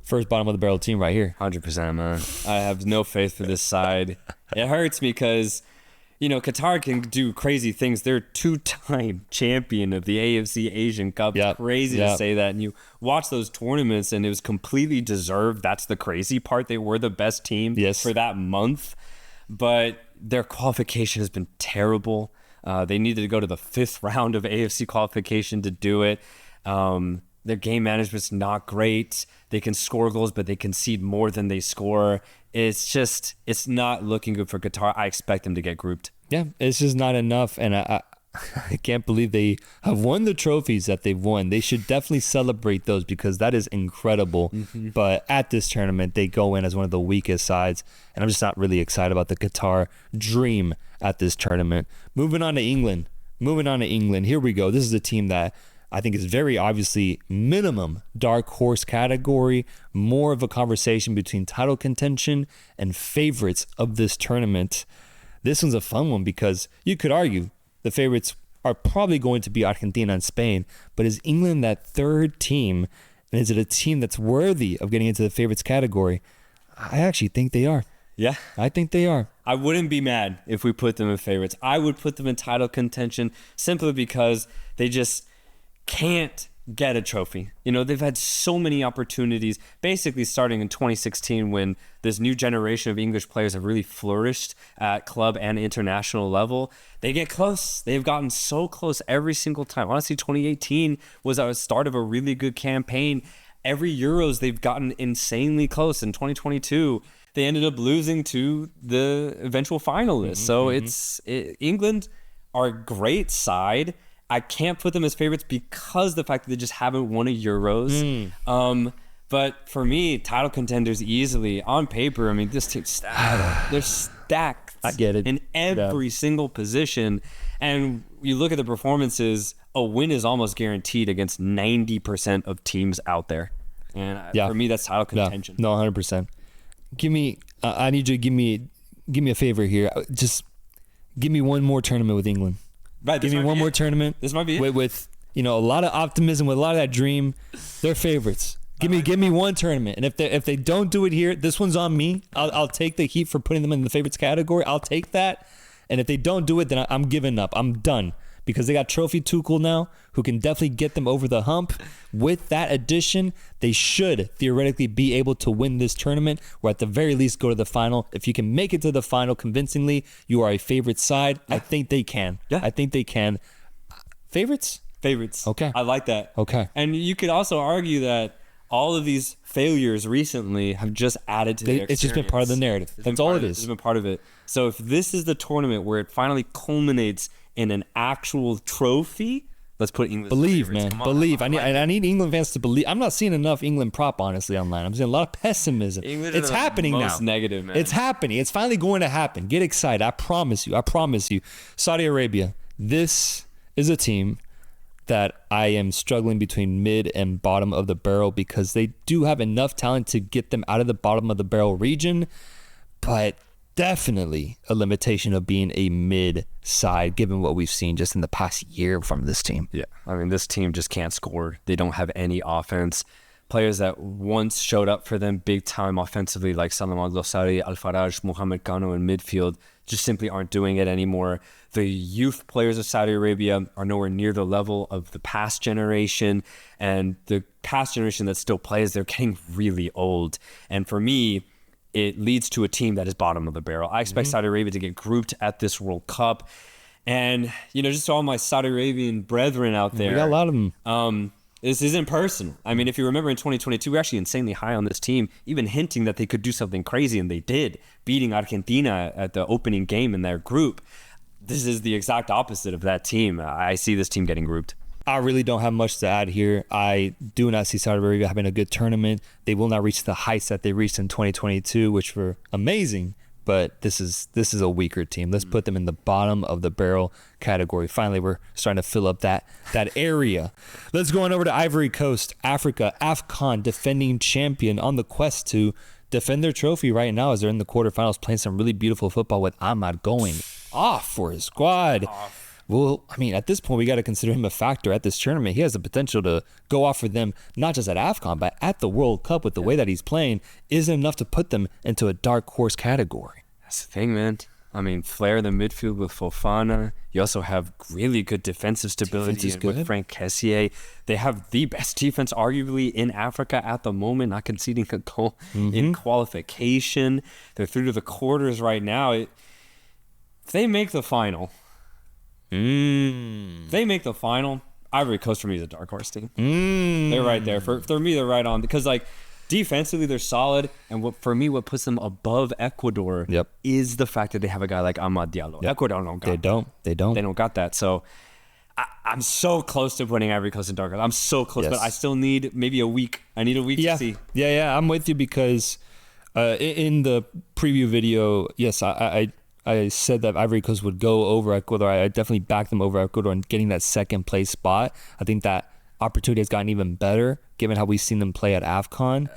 First bottom of the barrel team right here. 100%, man. I have no faith for this side. It hurts me because, Qatar can do crazy things. They're two-time champion of the AFC Asian Cup. It's crazy to say that. And you watch those tournaments, and it was completely deserved. That's the crazy part. They were the best team for that month. But their qualification has been terrible. They needed to go to the 5th round of AFC qualification to do it. Their game management's not great. They can score goals, but they concede more than they score. It's not looking good for Qatar. I expect them to get grouped. Yeah, it's just not enough. And I can't believe they have won the trophies that they've won. They should definitely celebrate those because that is incredible. Mm-hmm. But at this tournament, they go in as one of the weakest sides. And I'm just not really excited about the Qatar dream at this tournament. Moving on to England. Here we go. This is a team that I think is very obviously minimum dark horse category, more of a conversation between title contention and favorites of this tournament. This one's a fun one because you could argue the favorites are probably going to be Argentina and Spain, but is England that third team, and is it a team that's worthy of getting into the favorites category? I actually think they are. Yeah. I think they are. I wouldn't be mad if we put them in favorites. I would put them in title contention simply because they just can't get a trophy. They've had so many opportunities, basically starting in 2016 when this new generation of English players have really flourished at club and international level. They get close. They've gotten so close every single time. Honestly, 2018 was a start of a really good campaign. Every Euros, they've gotten insanely close. In 2022, they ended up losing to the eventual finalists. England are a great side. I can't put them as favorites because the fact that they just haven't won a Euros. But for me, title contenders easily on paper. I mean, this team's stacked. They're stacked. I get it. In every single position. And you look at the performances, a win is almost guaranteed against 90% of teams out there. And for me, that's title contention. No, 100%. Give me, I need you to give me a favor here. Just give me one more tournament with England. Right, give me one more tournament. This might be it. With a lot of optimism, with a lot of that dream. They're favorites. Give me one tournament, and if they don't do it here, this one's on me. I'll take the heat for putting them in the favorites category. I'll take that, and if they don't do it, then I'm giving up. I'm done because they got Trophy Tuchel now, who can definitely get them over the hump. With that addition, they should theoretically be able to win this tournament, or at the very least go to the final. If you can make it to the final convincingly, you are a favorite side. I think they can. Yeah. I think they can. Favorites? Favorites. Okay. I like that. Okay. And you could also argue that all of these failures recently have just added to the experience. It's just been part of the narrative. That's all it is. It's been part of it. So if this is the tournament where it finally culminates in an actual trophy, let's put England. Believe, man. Believe. I need England fans to believe. I'm not seeing enough England prop, honestly, online. I'm seeing a lot of pessimism. It's happening now. Most negative, man. It's happening. It's finally going to happen. Get excited. I promise you. I promise you. Saudi Arabia. This is a team that I am struggling between mid and bottom of the barrel because they do have enough talent to get them out of the bottom of the barrel region, but definitely a limitation of being a mid side given what we've seen just in the past year from this team. Yeah, I mean, this team just can't score. They don't have any offense. Players that once showed up for them big time offensively, like Salman Al-Dosari, Al-Faraj, Mohamed Kano in midfield, just simply aren't doing it anymore. The youth players of Saudi Arabia are nowhere near the level of the past generation, and the past generation that still plays, they're getting really old. And for me, it leads to a team that is bottom of the barrel. I expect Saudi Arabia to get grouped at this World Cup. And, just all my Saudi Arabian brethren out there. We got a lot of them. This isn't personal. I mean, if you remember in 2022, we were actually insanely high on this team, even hinting that they could do something crazy, and they did, beating Argentina at the opening game in their group. This is the exact opposite of that team. I see this team getting grouped. I really don't have much to add here. I do not see Saudi Arabia having a good tournament. They will not reach the heights that they reached in 2022, which were amazing. But this is a weaker team. Let's put them in the bottom of the barrel category. Finally, we're starting to fill up that area. Let's go on over to Ivory Coast, Africa, AFCON defending champion on the quest to defend their trophy right now as they're in the quarterfinals playing some really beautiful football with Ahmad going off for his squad. Well, I mean, at this point, we got to consider him a factor at this tournament. He has the potential to go off for them, not just at AFCON, but at the World Cup with the way that he's playing, isn't enough to put them into a dark horse category. That's the thing, man. I mean, Flair in the midfield with Fofana. You also have really good defensive stability with Frank Kessié. They have the best defense, arguably, in Africa at the moment, not conceding a goal in qualification. They're through to the quarters right now. If they make the final... They make the final. Ivory Coast for me is a dark horse team. They're right there. For me, they're right on because defensively they're solid, and what puts them above Ecuador is the fact that they have a guy like Amad Diallo. Ecuador don't got that. They don't got that. So I'm so close to putting Ivory Coast in dark horse. I'm so close, but I still need maybe a week. I need a week to see. Yeah. I'm with you because in the preview video, yes, I said that Ivory Coast would go over Ecuador. I definitely backed them over Ecuador and getting that second place spot. I think that opportunity has gotten even better given how we've seen them play at AFCON.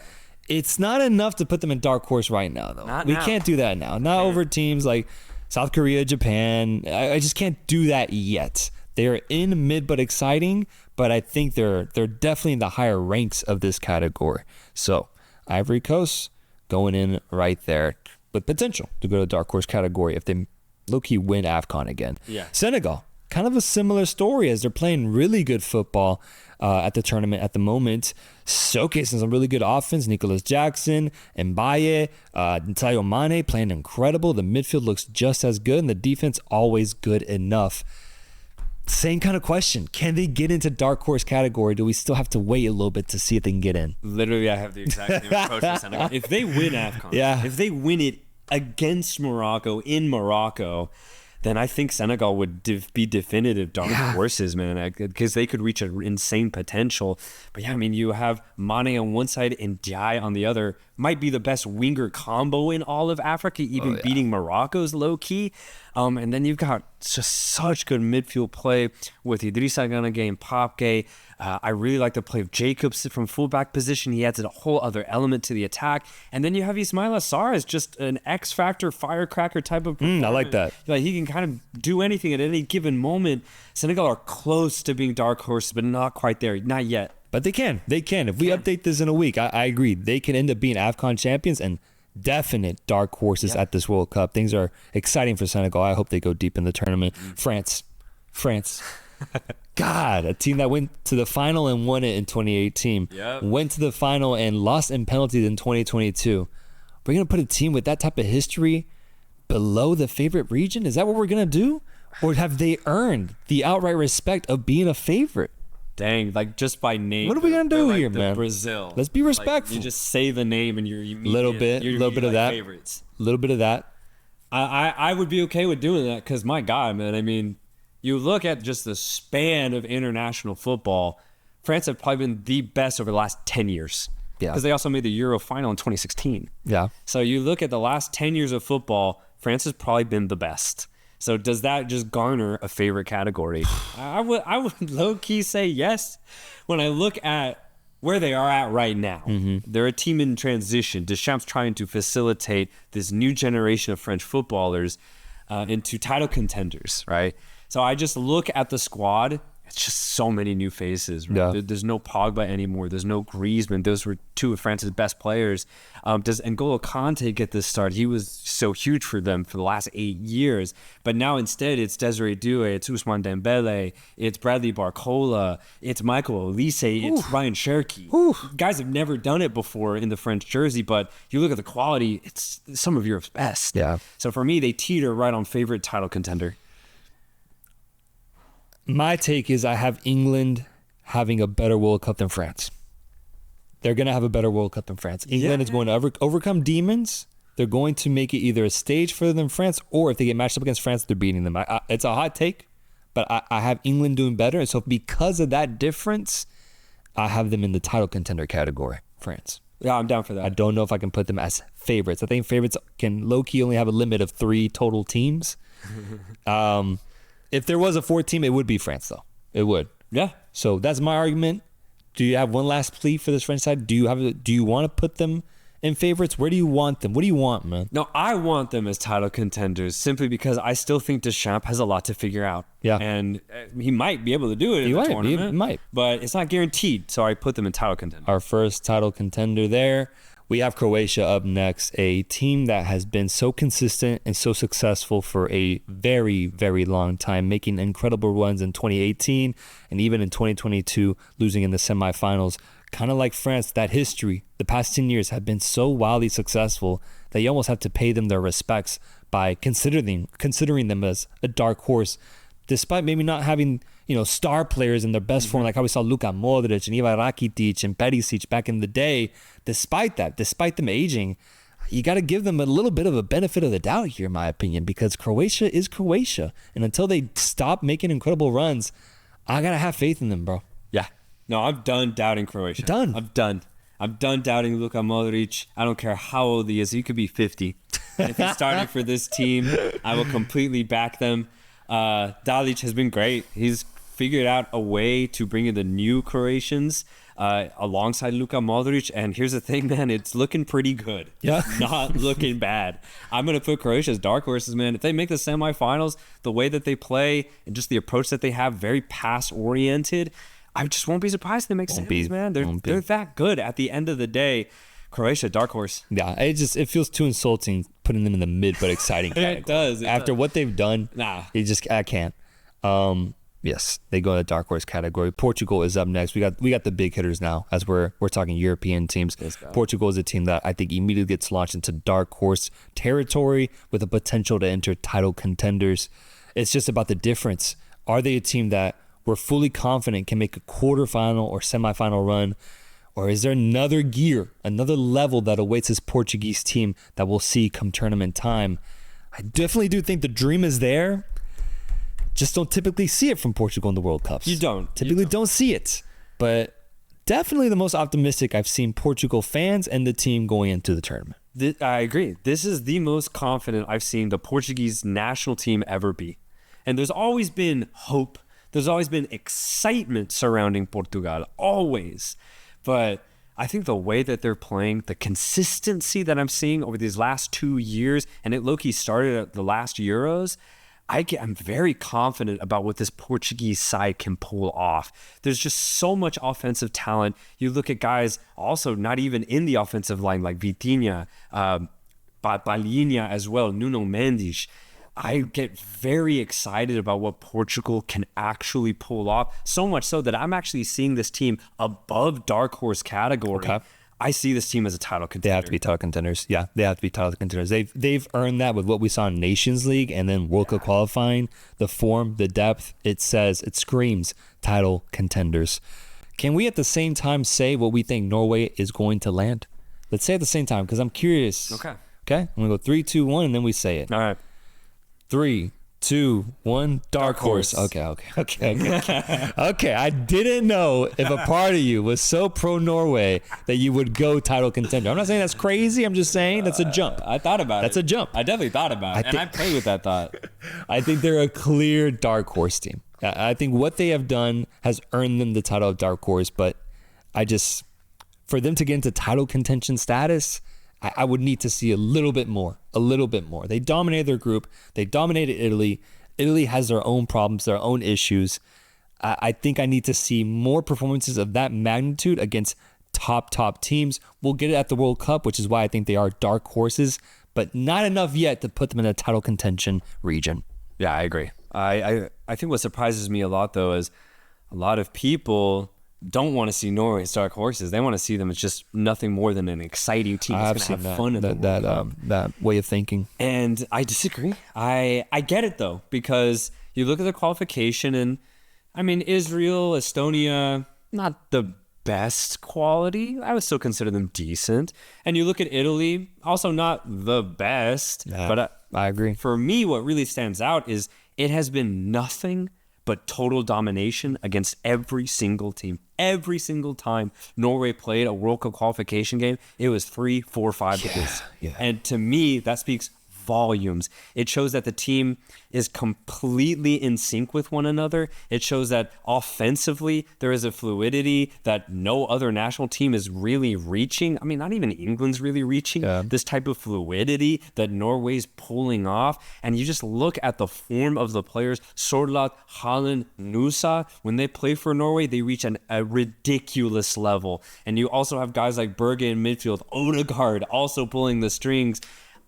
It's not enough to put them in dark horse right now, though. We can't do that now. Not over teams like South Korea, Japan. I just can't do that yet. They're in mid but exciting, but I think they're definitely in the higher ranks of this category. So Ivory Coast going in right there. With potential to go to the dark horse category if they low-key win AFCON again. Yeah. Senegal, kind of a similar story as they're playing really good football at the tournament at the moment, showcasing some really good offense. Nicholas Jackson, Mbaye, Ntayo Mane playing incredible. The midfield looks just as good, and the defense always good enough. Same kind of question. Can they get into dark horse category? Do we still have to wait a little bit to see if they can get in? Literally, I have the exact same approach for Senegal. If they win AFCON, if they win it against Morocco in Morocco, then I think Senegal would be definitive dark horses, man, because they could reach an insane potential. But yeah, I mean, you have Mane on one side and Diaye on the other. Might be the best winger combo in all of Africa, even beating Morocco's low key. And then you've got just such good midfield play with Idrissa Gana Gueye and Pape Gueye. I really like the play of Jacobs from fullback position. He adds a whole other element to the attack. And then you have Ismaila Sarr as just an X-factor, firecracker type of performance. I like that. Like, he can kind of do anything at any given moment. Senegal are close to being dark horses, but not quite there. Not yet. But they can. They can. If we update this in a week, I agree. They can end up being AFCON champions and definite dark horses at this World Cup. Things are exciting for Senegal. I hope they go deep in the tournament. France. God, a team that went to the final and won it in 2018. Yep. Went to the final and lost in penalties in 2022. We're going to put a team with that type of history below the favorite region? Is that what we're going to do? Or have they earned the outright respect of being a favorite? Dang, like just by name. What are we gonna do like here, man? Brazil. Let's be respectful. Like, you just say the name and you're immediate. Little bit of that. Favorites. Little bit of that. I would be okay with doing that because my God, man. I mean, you look at just the span of international football. France have probably been the best over the last 10 years. Yeah. Because they also made the Euro final in 2016. Yeah. So you look at the last 10 years of football, France has probably been the best. So does that just garner a favorite category? I would low key say yes. When I look at where they are at right now, they're a team in transition. Deschamps trying to facilitate this new generation of French footballers into title contenders, right? So I just look at the squad. It's just so many new faces. Right? Yeah. There's no Pogba anymore. There's no Griezmann. Those were two of France's best players. Does N'Golo Kante get this start? He was so huge for them for the last 8 years. But now instead it's Desiree Doué, it's Ousmane Dembele, it's Bradley Barcola, it's Michael Olise, it's Ryan Cherki. Guys have never done it before in the French jersey, but you look at the quality, it's some of Europe's best. Yeah. So for me, they teeter right on favorite title contender. My take is I have England having a better World Cup than France. They're going to have a better World Cup than France. England is going to overcome demons. They're going to make it either a stage further than France, or if they get matched up against France, they're beating them. It's a hot take, but I have England doing better. And so because of that difference, I have them in the title contender category, France. Yeah, I'm down for that. I don't know if I can put them as favorites. I think favorites can low-key only have a limit of 3 total teams. If there was a 4th team, it would be France, though. It would. Yeah. So that's my argument. Do you have one last plea for this French side? Do you want to put them in favorites? Where do you want them? What do you want, man? No, I want them as title contenders simply because I still think Deschamps has a lot to figure out. Yeah. And he might be able to do it in the tournament. He might. But it's not guaranteed, so I put them in title contenders. Our first title contender there. We have Croatia up next, a team that has been so consistent and so successful for a very, very long time, making incredible runs in 2018 and even in 2022, losing in the semifinals. Kind of like France, that history, the past 10 years have been so wildly successful that you almost have to pay them their respects by considering them as a dark horse, despite maybe not having, star players in their best form, like how we saw Luka Modric and Ivan Rakitic and Perisic back in the day. Despite them aging, you got to give them a little bit of a benefit of the doubt here, in my opinion, because Croatia is Croatia. And until they stop making incredible runs, I got to have faith in them, bro. Yeah. No, I'm done doubting Croatia. I'm done doubting Luka Modric. I don't care how old he is. He could be 50. And if he's starting for this team, I will completely back them. Dalic has been great. He's figured out a way to bring in the new Croatians alongside Luka Modric. And here's the thing, man, it's looking pretty good. Yeah. Not looking bad. I'm going to put Croatia as dark horses, man. If they make the semifinals, the way that they play and just the approach that they have, very pass-oriented, I just won't be surprised if they make semis, man. They're that good at the end of the day. Croatia, dark horse. Yeah, it feels too insulting putting them in the mid but exciting category. It does. After what they've done, I can't. Yes, they go in the dark horse category. Portugal is up next. We got the big hitters now as we're talking European teams. Portugal is a team that I think immediately gets launched into dark horse territory with the potential to enter title contenders. It's just about the difference. Are they a team that we're fully confident can make a quarterfinal or semifinal run? Or is there another gear, another level that awaits this Portuguese team that we'll see come tournament time? I definitely do think the dream is there. Just don't typically see it from Portugal in the World Cups. You don't. Typically don't see it. But definitely the most optimistic I've seen Portugal fans and the team going into the tournament. I agree. This is the most confident I've seen the Portuguese national team ever be. And there's always been hope. There's always been excitement surrounding Portugal, always. But I think the way that they're playing, the consistency that I'm seeing over these last 2 years, and it low-key started at the last Euros, I'm very confident about what this Portuguese side can pull off. There's just so much offensive talent. You look at guys also not even in the offensive line like Vitinha, Palhinha as well, Nuno Mendes. I get very excited about what Portugal can actually pull off, so much so that I'm actually seeing this team above dark horse category. Okay. I see this team as a title contender. They have to be title contenders. Yeah, they have to be title contenders. They've earned that with what we saw in Nations League and then World Cup qualifying. The form, the depth, it screams title contenders. Can we at the same time say what we think Norway is going to land? Let's say at the same time because I'm curious. Okay. I'm going to go 3, 2, 1, and then we say it. All right. 3, 2, 1, dark horse. Okay. Okay, I didn't know if a part of you was so pro Norway that you would go title contender. I'm not saying that's crazy. I'm just saying that's a jump. I thought about it. That's a jump. I definitely thought about it, and I played with that thought. I think they're a clear dark horse team. I think what they have done has earned them the title of dark horse, but for them to get into title contention status, I would need to see a little bit more. They dominated their group. They dominated Italy. Italy has their own problems, their own issues. I think I need to see more performances of that magnitude against top teams. We'll get it at the World Cup, which is why I think they are dark horses, but not enough yet to put them in a title contention region. Yeah, I agree. I think what surprises me a lot, though, is a lot of people don't want to see Norway as dark horses. They want to see them as just nothing more than an exciting team that's going to have fun in the World Cup. That way of thinking. And I disagree. I get it, though, because you look at the qualification, and I mean, Israel, Estonia, not the best quality. I would still consider them decent. And you look at Italy, also not the best. Yeah, but I agree. For me, what really stands out is it has been nothing but total domination against every single team. Every single time Norway played a World Cup qualification game, it was 3, 4, 5 goals. Yeah. And to me, that speaks volumes. It shows that the team is completely in sync with one another. It shows that offensively there is a fluidity that no other national team is really reaching. I mean, not even England's really reaching this type of fluidity that Norway's pulling off. And you just look at the form of the players, Sorloth, Haaland, Nusa, when they play for Norway, they reach a ridiculous level. And you also have guys like Berge in midfield, Odegaard also pulling the strings.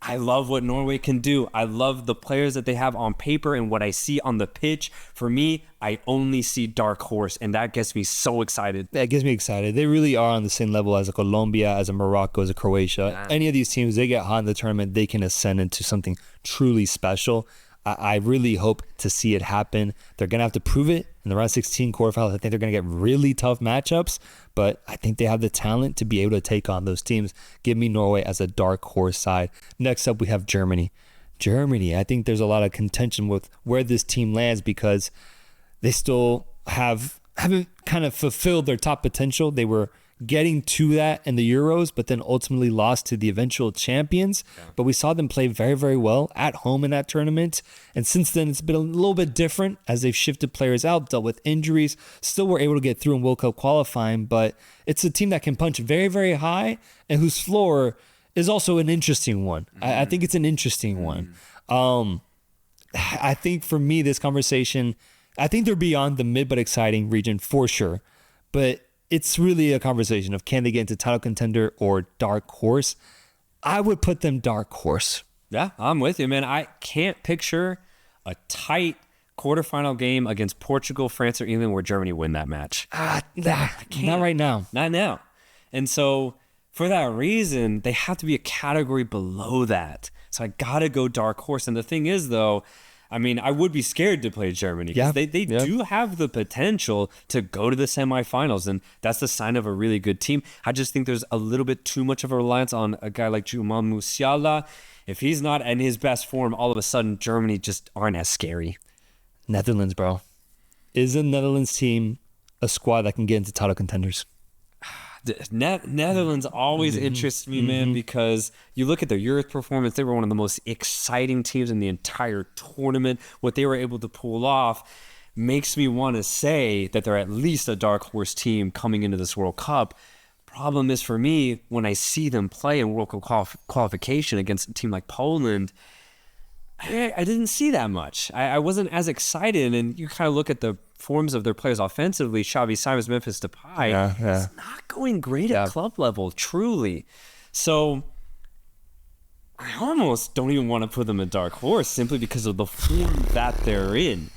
I love what Norway can do. I love the players that they have on paper and what I see on the pitch. For me, I only see dark horse, and that gets me so excited. That gets me excited. They really are on the same level as a Colombia, as a Morocco, as a Croatia. Yeah. Any of these teams, they get hot in the tournament, they can ascend into something truly special. I really hope to see it happen. They're going to have to prove it in the round 16 quarterfinals. I think they're going to get really tough matchups, but I think they have the talent to be able to take on those teams. Give me Norway as a dark horse side. Next up, we have Germany. I think there's a lot of contention with where this team lands because they still haven't kind of fulfilled their top potential. They were getting to that in the Euros, but then ultimately lost to the eventual champions. Yeah. But we saw them play very, very well at home in that tournament. And since then, it's been a little bit different as they've shifted players out, dealt with injuries, still were able to get through in World Cup qualifying. But it's a team that can punch very, very high and whose floor is also an interesting one. Mm-hmm. I think it's an interesting one. I think for me, this conversation, I think they're beyond the mid but exciting region for sure. But it's really a conversation of can they get into title contender or dark horse. I would put them dark horse. Yeah, I'm with you, man. I can't picture a tight quarterfinal game against Portugal, France, or England where Germany win that match. Not right now. Not now. And so for that reason, they have to be a category below that. So I got to go dark horse. And the thing is, though, I mean, I would be scared to play Germany because they do have the potential to go to the semifinals, and that's the sign of a really good team. I just think there's a little bit too much of a reliance on a guy like Jamal Musiala. If he's not in his best form, all of a sudden Germany just aren't as scary. Netherlands, bro. Is the Netherlands team a squad that can get into title contenders? Netherlands always interests me, man, because you look at their Euro performance, they were one of the most exciting teams in the entire tournament. What they were able to pull off makes me want to say that they're at least a dark horse team coming into this World Cup. Problem is for me, when I see them play in World Cup qualification against a team like Poland, I didn't see that much. I wasn't as excited, and you kind of look at the forms of their players offensively. Xavi Simons, Memphis Depay, it's not going great at club level, truly. So I almost don't even want to put them a dark horse simply because of the form that they're in.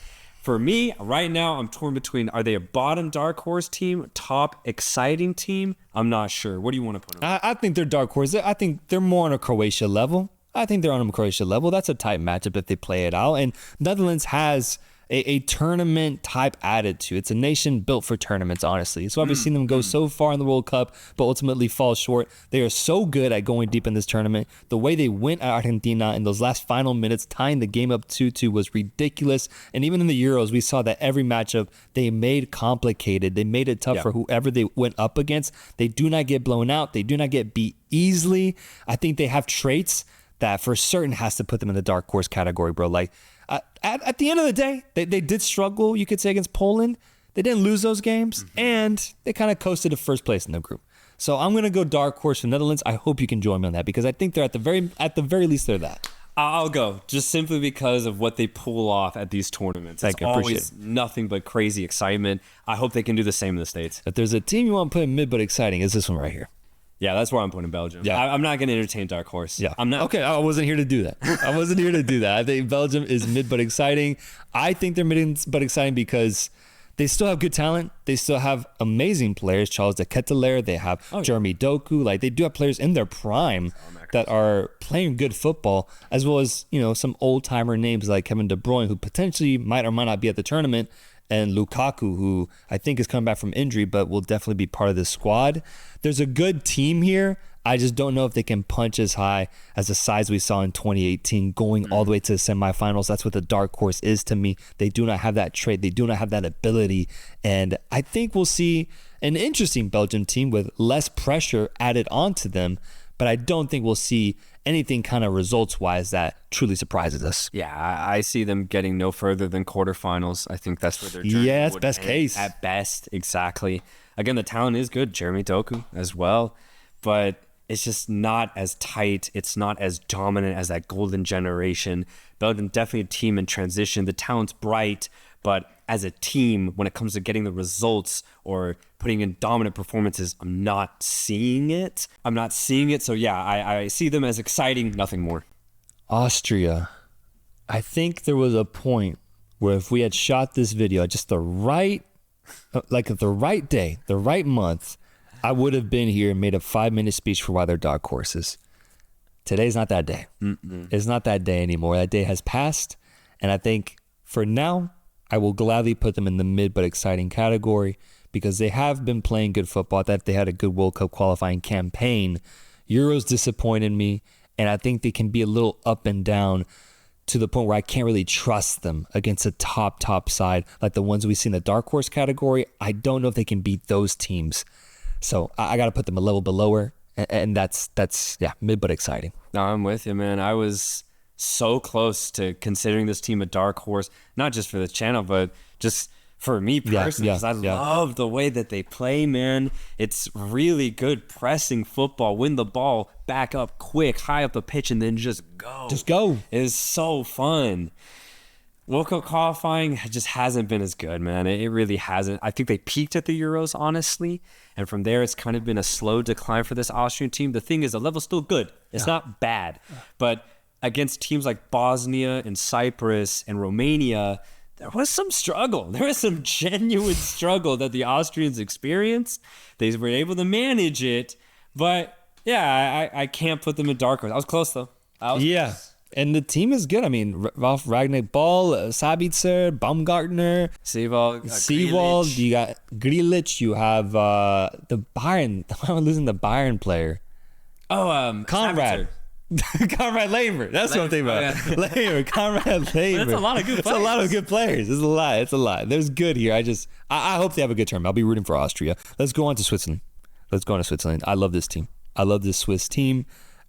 For me, right now, I'm torn between, are they a bottom dark horse team, top exciting team? I'm not sure. What do you want to put them? I think they're dark horse. I think they're more on a Croatia level. I think they're on a Croatia level. That's a tight matchup if they play it out. And Netherlands has a tournament type attitude. It's a nation built for tournaments, honestly. It's why we've seen them go so far in the World Cup, but ultimately fall short. They are so good at going deep in this tournament. The way they went at Argentina in those last final minutes, tying the game up 2-2 was ridiculous. And even in the Euros, we saw that every matchup they made complicated. They made it tough for whoever they went up against. They do not get blown out. They do not get beat easily. I think they have traits that for certain has to put them in the dark horse category, bro. Like, at the end of the day, they did struggle, you could say, against Poland. They didn't lose those games, and they kind of coasted to first place in the group. So I'm going to go dark horse for Netherlands. I hope you can join me on that because I think they're at the very least they're that. I'll go just simply because of what they pull off at these tournaments. It's always nothing but crazy excitement. I hope they can do the same in the States. If there's a team you want to put in mid but exciting, it's this one right here. Yeah, that's where I'm putting Belgium. Yeah. I'm not going to entertain dark horse. Yeah, I'm not. Okay, I wasn't here to do that. I think Belgium is mid but exciting. I think they're mid but exciting because they still have good talent. They still have amazing players. Charles de Ketelaere. They have Jeremy Doku. Like they do have players in their prime that are playing good football, as well as some old timer names like Kevin De Bruyne, who potentially might or might not be at the tournament, and Lukaku, who I think is coming back from injury, but will definitely be part of this squad. There's a good team here. I just don't know if they can punch as high as the size we saw in 2018, going all the way to the semifinals. That's what the dark horse is to me. They do not have that trait. They do not have that ability. And I think we'll see an interesting Belgium team with less pressure added onto them, but I don't think we'll see anything kind of results-wise that truly surprises us. Yeah, I see them getting no further than quarterfinals. I think that's where their journey that's best case. At best, exactly. Again, the talent is good. Jeremy Doku as well. But it's just not as tight. It's not as dominant as that golden generation. Belgium definitely a team in transition. The talent's bright, but as a team, when it comes to getting the results or putting in dominant performances, I'm not seeing it. So yeah, I see them as exciting, nothing more. Austria. I think there was a point where if we had shot this video at just the right day, the right month, I would have been here and made a 5-minute speech for why they're dark horses. Today's not that day. It's not that day anymore. That day has passed. And I think for now, I will gladly put them in the mid but exciting category because they have been playing good football. I thought they had a good World Cup qualifying campaign. Euros disappointed me, and I think they can be a little up and down to the point where I can't really trust them against a top side like the ones we see in the dark horse category. I don't know if they can beat those teams. So I got to put them a level below, and that's mid but exciting. No, I'm with you, man. I was so close to considering this team a dark horse, not just for the channel, but just for me personally, because I love the way that they play, man. It's really good pressing football, win the ball, back up quick, high up the pitch, and then just go. It's so fun. World Cup qualifying just hasn't been as good, man. It really hasn't. I think they peaked at the Euros, honestly, and from there it's kind of been a slow decline for this Austrian team. The thing is, the level's still good. It's not bad, but against teams like Bosnia and Cyprus and Romania, there was some struggle. There was some genuine struggle that the Austrians experienced. They were able to manage it, but yeah, I can't put them in dark horse. I was close, though. Close. And the team is good. I mean, Ralf Ragnick Ball, Sabitzer, Baumgartner, Seewald, you got Grealish, you have the Bayern. I'm losing the Bayern player. Oh, Conrad. Conrad Lambert. That's what I'm thinking about. Lambert, Conrad Lambert. That's a lot of good players. It's a lot of good players. It's a lot. There's good here. I hope they have a good term. I'll be rooting for Austria. Let's go on to Switzerland. I love this team. I love this Swiss team.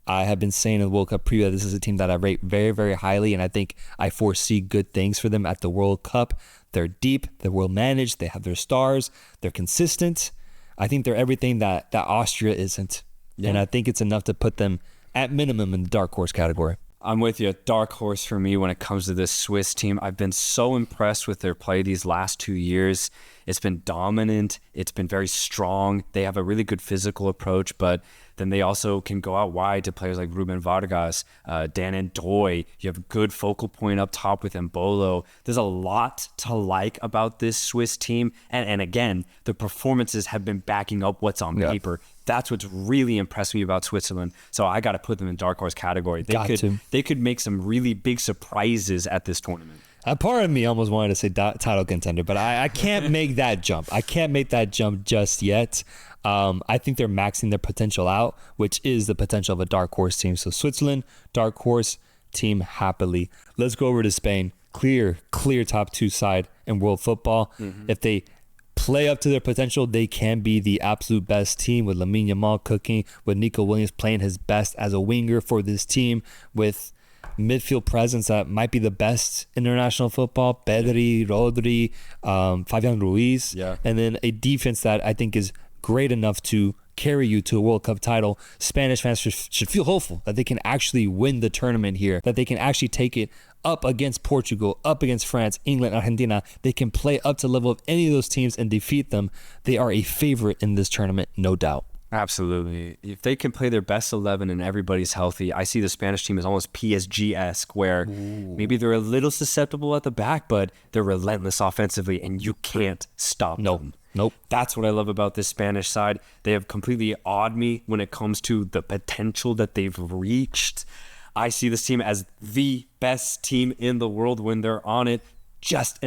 I have been saying in the World Cup preview that this is a team that I rate very, very highly, and I think I foresee good things for them at the World Cup. They're deep. They're well managed. They have their stars. They're consistent. I think they're everything that Austria isn't. Yeah. And I think it's enough to put them at minimum in the dark horse category. I'm with you. Dark horse for me when it comes to this Swiss team. I've been so impressed with their play these last 2 years. It's been dominant. It's been very strong. They have a really good physical approach, but then they also can go out wide to players like Ruben Vargas, Dan and Doy. You have a good focal point up top with Embolo. There's a lot to like about this Swiss team. And again, the performances have been backing up what's on paper. That's what's really impressed me about Switzerland. So I got to put them in dark horse category. They could make some really big surprises at this tournament. A part of me almost wanted to say title contender, but I can't make that jump. I can't make that jump just yet. I think they're maxing their potential out, which is the potential of a dark horse team. So Switzerland, dark horse team happily. Let's go over to Spain. Clear top 2 side in world football. If they play up to their potential, they can be the absolute best team with Lamine Yamal cooking, with Nico Williams playing his best as a winger for this team, with midfield presence that might be the best international football, Pedri, Rodri, Fabian Ruiz, and then a defense that I think is great enough to carry you to a World Cup title. Spanish fans should feel hopeful that they can actually win the tournament here, that they can actually take it up against Portugal, up against France, England, Argentina. They can play up to the level of any of those teams and defeat them. They are a favorite in this tournament, no doubt. Absolutely. If they can play their best 11 and everybody's healthy, I see the Spanish team as almost PSG-esque, where maybe they're a little susceptible at the back, but they're relentless offensively, and you can't stop them. Nope. That's what I love about this Spanish side. They have completely awed me when it comes to the potential that they've reached. I see this team as the best team in the world when they're on it. Just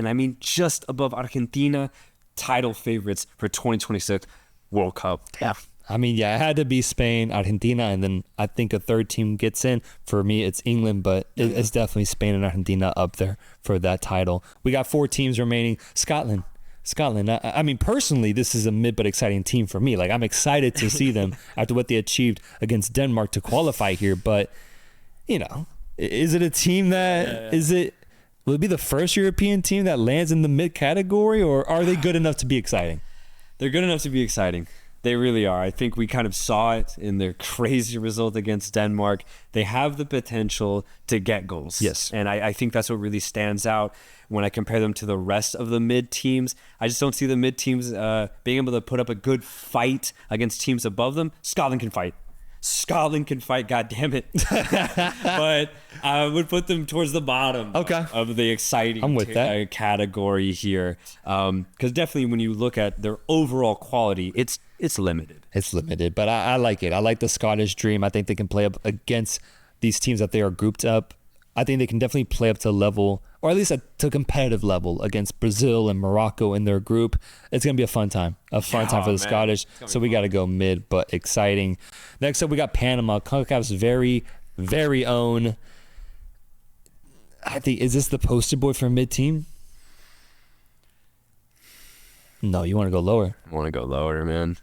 above Argentina, title favorites for 2026 World Cup. Yeah. It had to be Spain, Argentina, and then I think a third team gets in. For me, it's England, but it's definitely Spain and Argentina up there for that title. We got 4 teams remaining. Scotland. Personally, this is a mid but exciting team for me. I'm excited to see them after what they achieved against Denmark to qualify here. But, is it a team that will it be the first European team that lands in the mid category, or are they good enough to be exciting? They're good enough to be exciting. They really are. I think we kind of saw it in their crazy result against Denmark. They have the potential to get goals. Yes. And I think that's what really stands out when I compare them to the rest of the mid teams. I just don't see the mid teams being able to put up a good fight against teams above them. Scotland can fight. God damn it. But I would put them towards the bottom of the exciting category here. Because definitely when you look at their overall quality, it's limited. It's limited, but I like it. I like the Scottish dream. I think they can play up against these teams that they are grouped up. I think they can definitely play up to level, or at least to a competitive level against Brazil and Morocco in their group. It's going to be a fun time for the Scottish. So we got to go mid, but exciting. Next up, we got Panama, CONCACAF's very, very own. I think, is this the poster boy for mid team? No, you want to go lower. I want to go lower, man.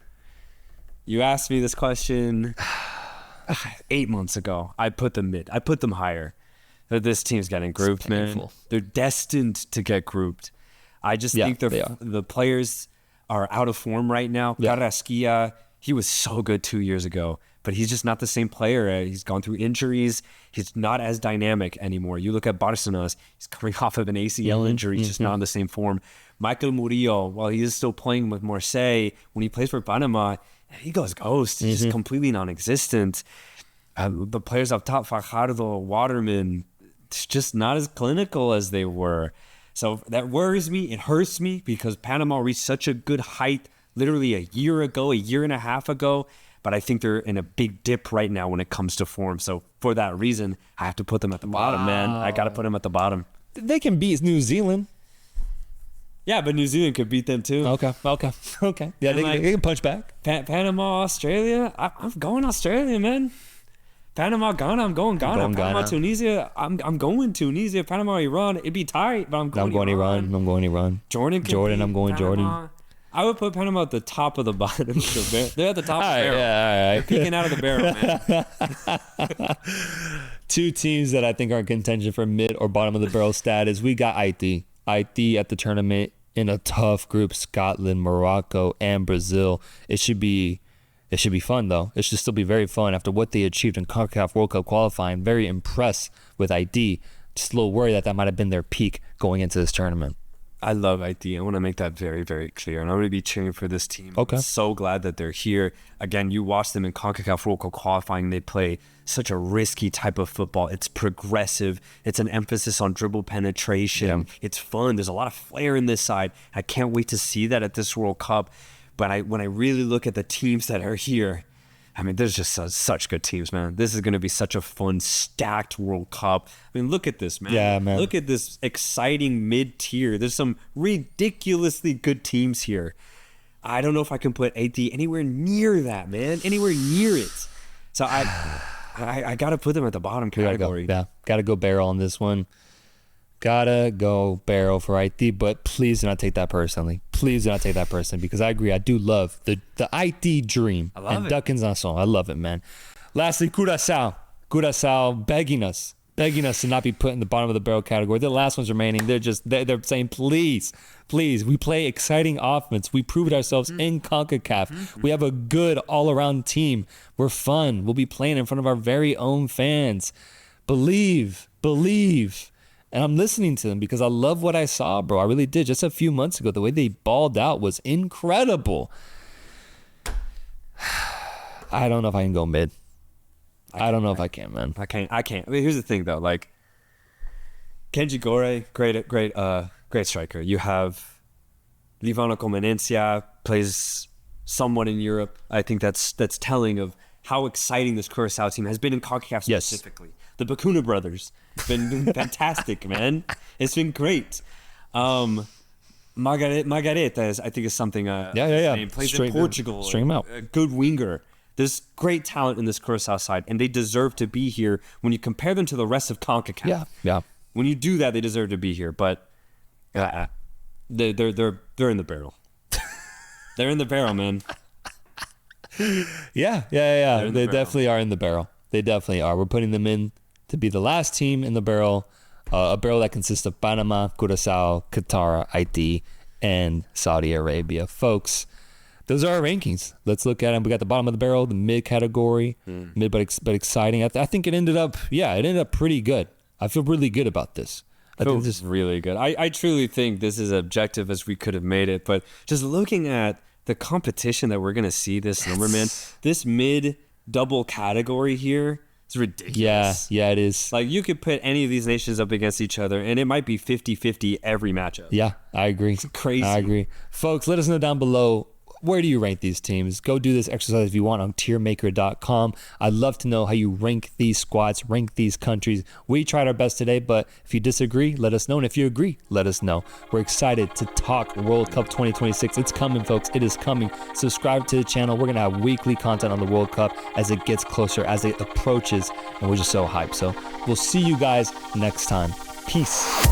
You asked me this question 8 months ago. I put them mid. I put them higher. This team's getting grouped, man. They're destined to get grouped. I just think the players are out of form right now. Carrasquilla, he was so good 2 years ago, but he's just not the same player. He's gone through injuries. He's not as dynamic anymore. You look at Barcenas, he's coming off of an ACL injury. He's just not in the same form. Michael Murillo, while he is still playing with Marseille, when he plays for Panama, he goes ghost. He's just completely non-existent. The players up top, Fajardo, Waterman, it's just not as clinical as they were. So that worries me. It hurts me because Panama reached such a good height literally a year and a half ago. But I think they're in a big dip right now when it comes to form. So for that reason, I have to put them at the bottom, man. I got to put them at the bottom. They can beat New Zealand. Yeah, but New Zealand could beat them too. Okay. Yeah, they can punch back. Panama, Australia. I'm going Australia, man. Panama, Ghana. I'm going Ghana. Going Panama, Ghana. Tunisia. I'm going Tunisia. Panama, Iran. It'd be tight, but I'm going Iran. I'm going Iran. Jordan. I'm going Panama. Jordan. I would put Panama at the top of the bottom. They're at the top of the barrel. Yeah, all right. They're peeking out of the barrel, man. Two teams that I think are in contention for mid or bottom of the barrel status. We got Haiti. Haiti at the tournament in a tough group. Scotland, Morocco, and Brazil. It should be fun, though. It should still be very fun after what they achieved in CONCACAF World Cup qualifying. Very impressed with Haiti. Just a little worried that might have been their peak going into this tournament. I love Haiti. I want to make that very, very clear. And I'm going to be cheering for this team. Okay. I'm so glad that they're here. Again, you watch them in CONCACAF World Cup qualifying. They play such a risky type of football. It's progressive. It's an emphasis on dribble penetration. Yeah. It's fun. There's a lot of flair in this side. I can't wait to see that at this World Cup. But when I really look at the teams that are here, I mean, there's just such good teams, man. This is going to be such a fun, stacked World Cup. I mean, look at this, man. Yeah, man. Look at this exciting mid-tier. There's some ridiculously good teams here. I don't know if I can put AD anywhere near that, man. Anywhere near it. So I got to put them at the bottom category. Gotta go barrel on this one. Gotta go barrel for IT, but please do not take that personally. Please do not take that personally, because I agree. I do love the IT dream. I love and it. Duckins on song. I love it, man. Lastly, Curacao. Curacao begging us to not be put in the bottom of the barrel category. The last ones remaining, they're saying, please, we play exciting offense. We proved ourselves in CONCACAF. We have a good all-around team. We're fun. We'll be playing in front of our very own fans. Believe. And I'm listening to them because I love what I saw, bro. I really did. Just a few months ago, the way they balled out was incredible. I don't know if I can go mid. I don't know if I can, man. I can't. I mean, here's the thing, though. Like, Kenji Gore, great striker. You have Livano Comenencia, plays somewhat in Europe. I think that's telling of how exciting this Curacao team has been in CONCACAF specifically. The Bakuna brothers have been fantastic, man. It's been great. Margareta I think is something. Name. Plays in Portugal. String him out. A good winger. There's great talent in this Curacao side, and they deserve to be here. When you compare them to the rest of CONCACAF, Yeah. When you do that, they deserve to be here. But they're in the barrel. They're in the barrel, man. Yeah. They definitely are in the barrel. They definitely are. We're putting them in to be the last team in the barrel, a barrel that consists of Panama, Curacao, Qatar, Haiti, and Saudi Arabia. Folks, those are our rankings. Let's look at them. We got the bottom of the barrel, the mid category, mid but exciting. I think it ended up pretty good. I feel really good about this. I think this is really good. I truly think this is objective as we could have made it. But just looking at the competition that we're going to see this summer, man, this mid double category here is ridiculous. Yeah, it is. Like, you could put any of these nations up against each other, and it might be 50-50 every matchup. Yeah, I agree. It's crazy. I agree. Folks, let us know down below, where do you rank these teams? Go do this exercise if you want on tiermaker.com. I'd love to know how you rank these squads, rank these countries. We tried our best today, but if you disagree, let us know. And if you agree, let us know. We're excited to talk World Cup 2026. It's coming, folks. It is coming. Subscribe to the channel. We're going to have weekly content on the World Cup as it gets closer, as it approaches, and we're just so hyped. So we'll see you guys next time. Peace.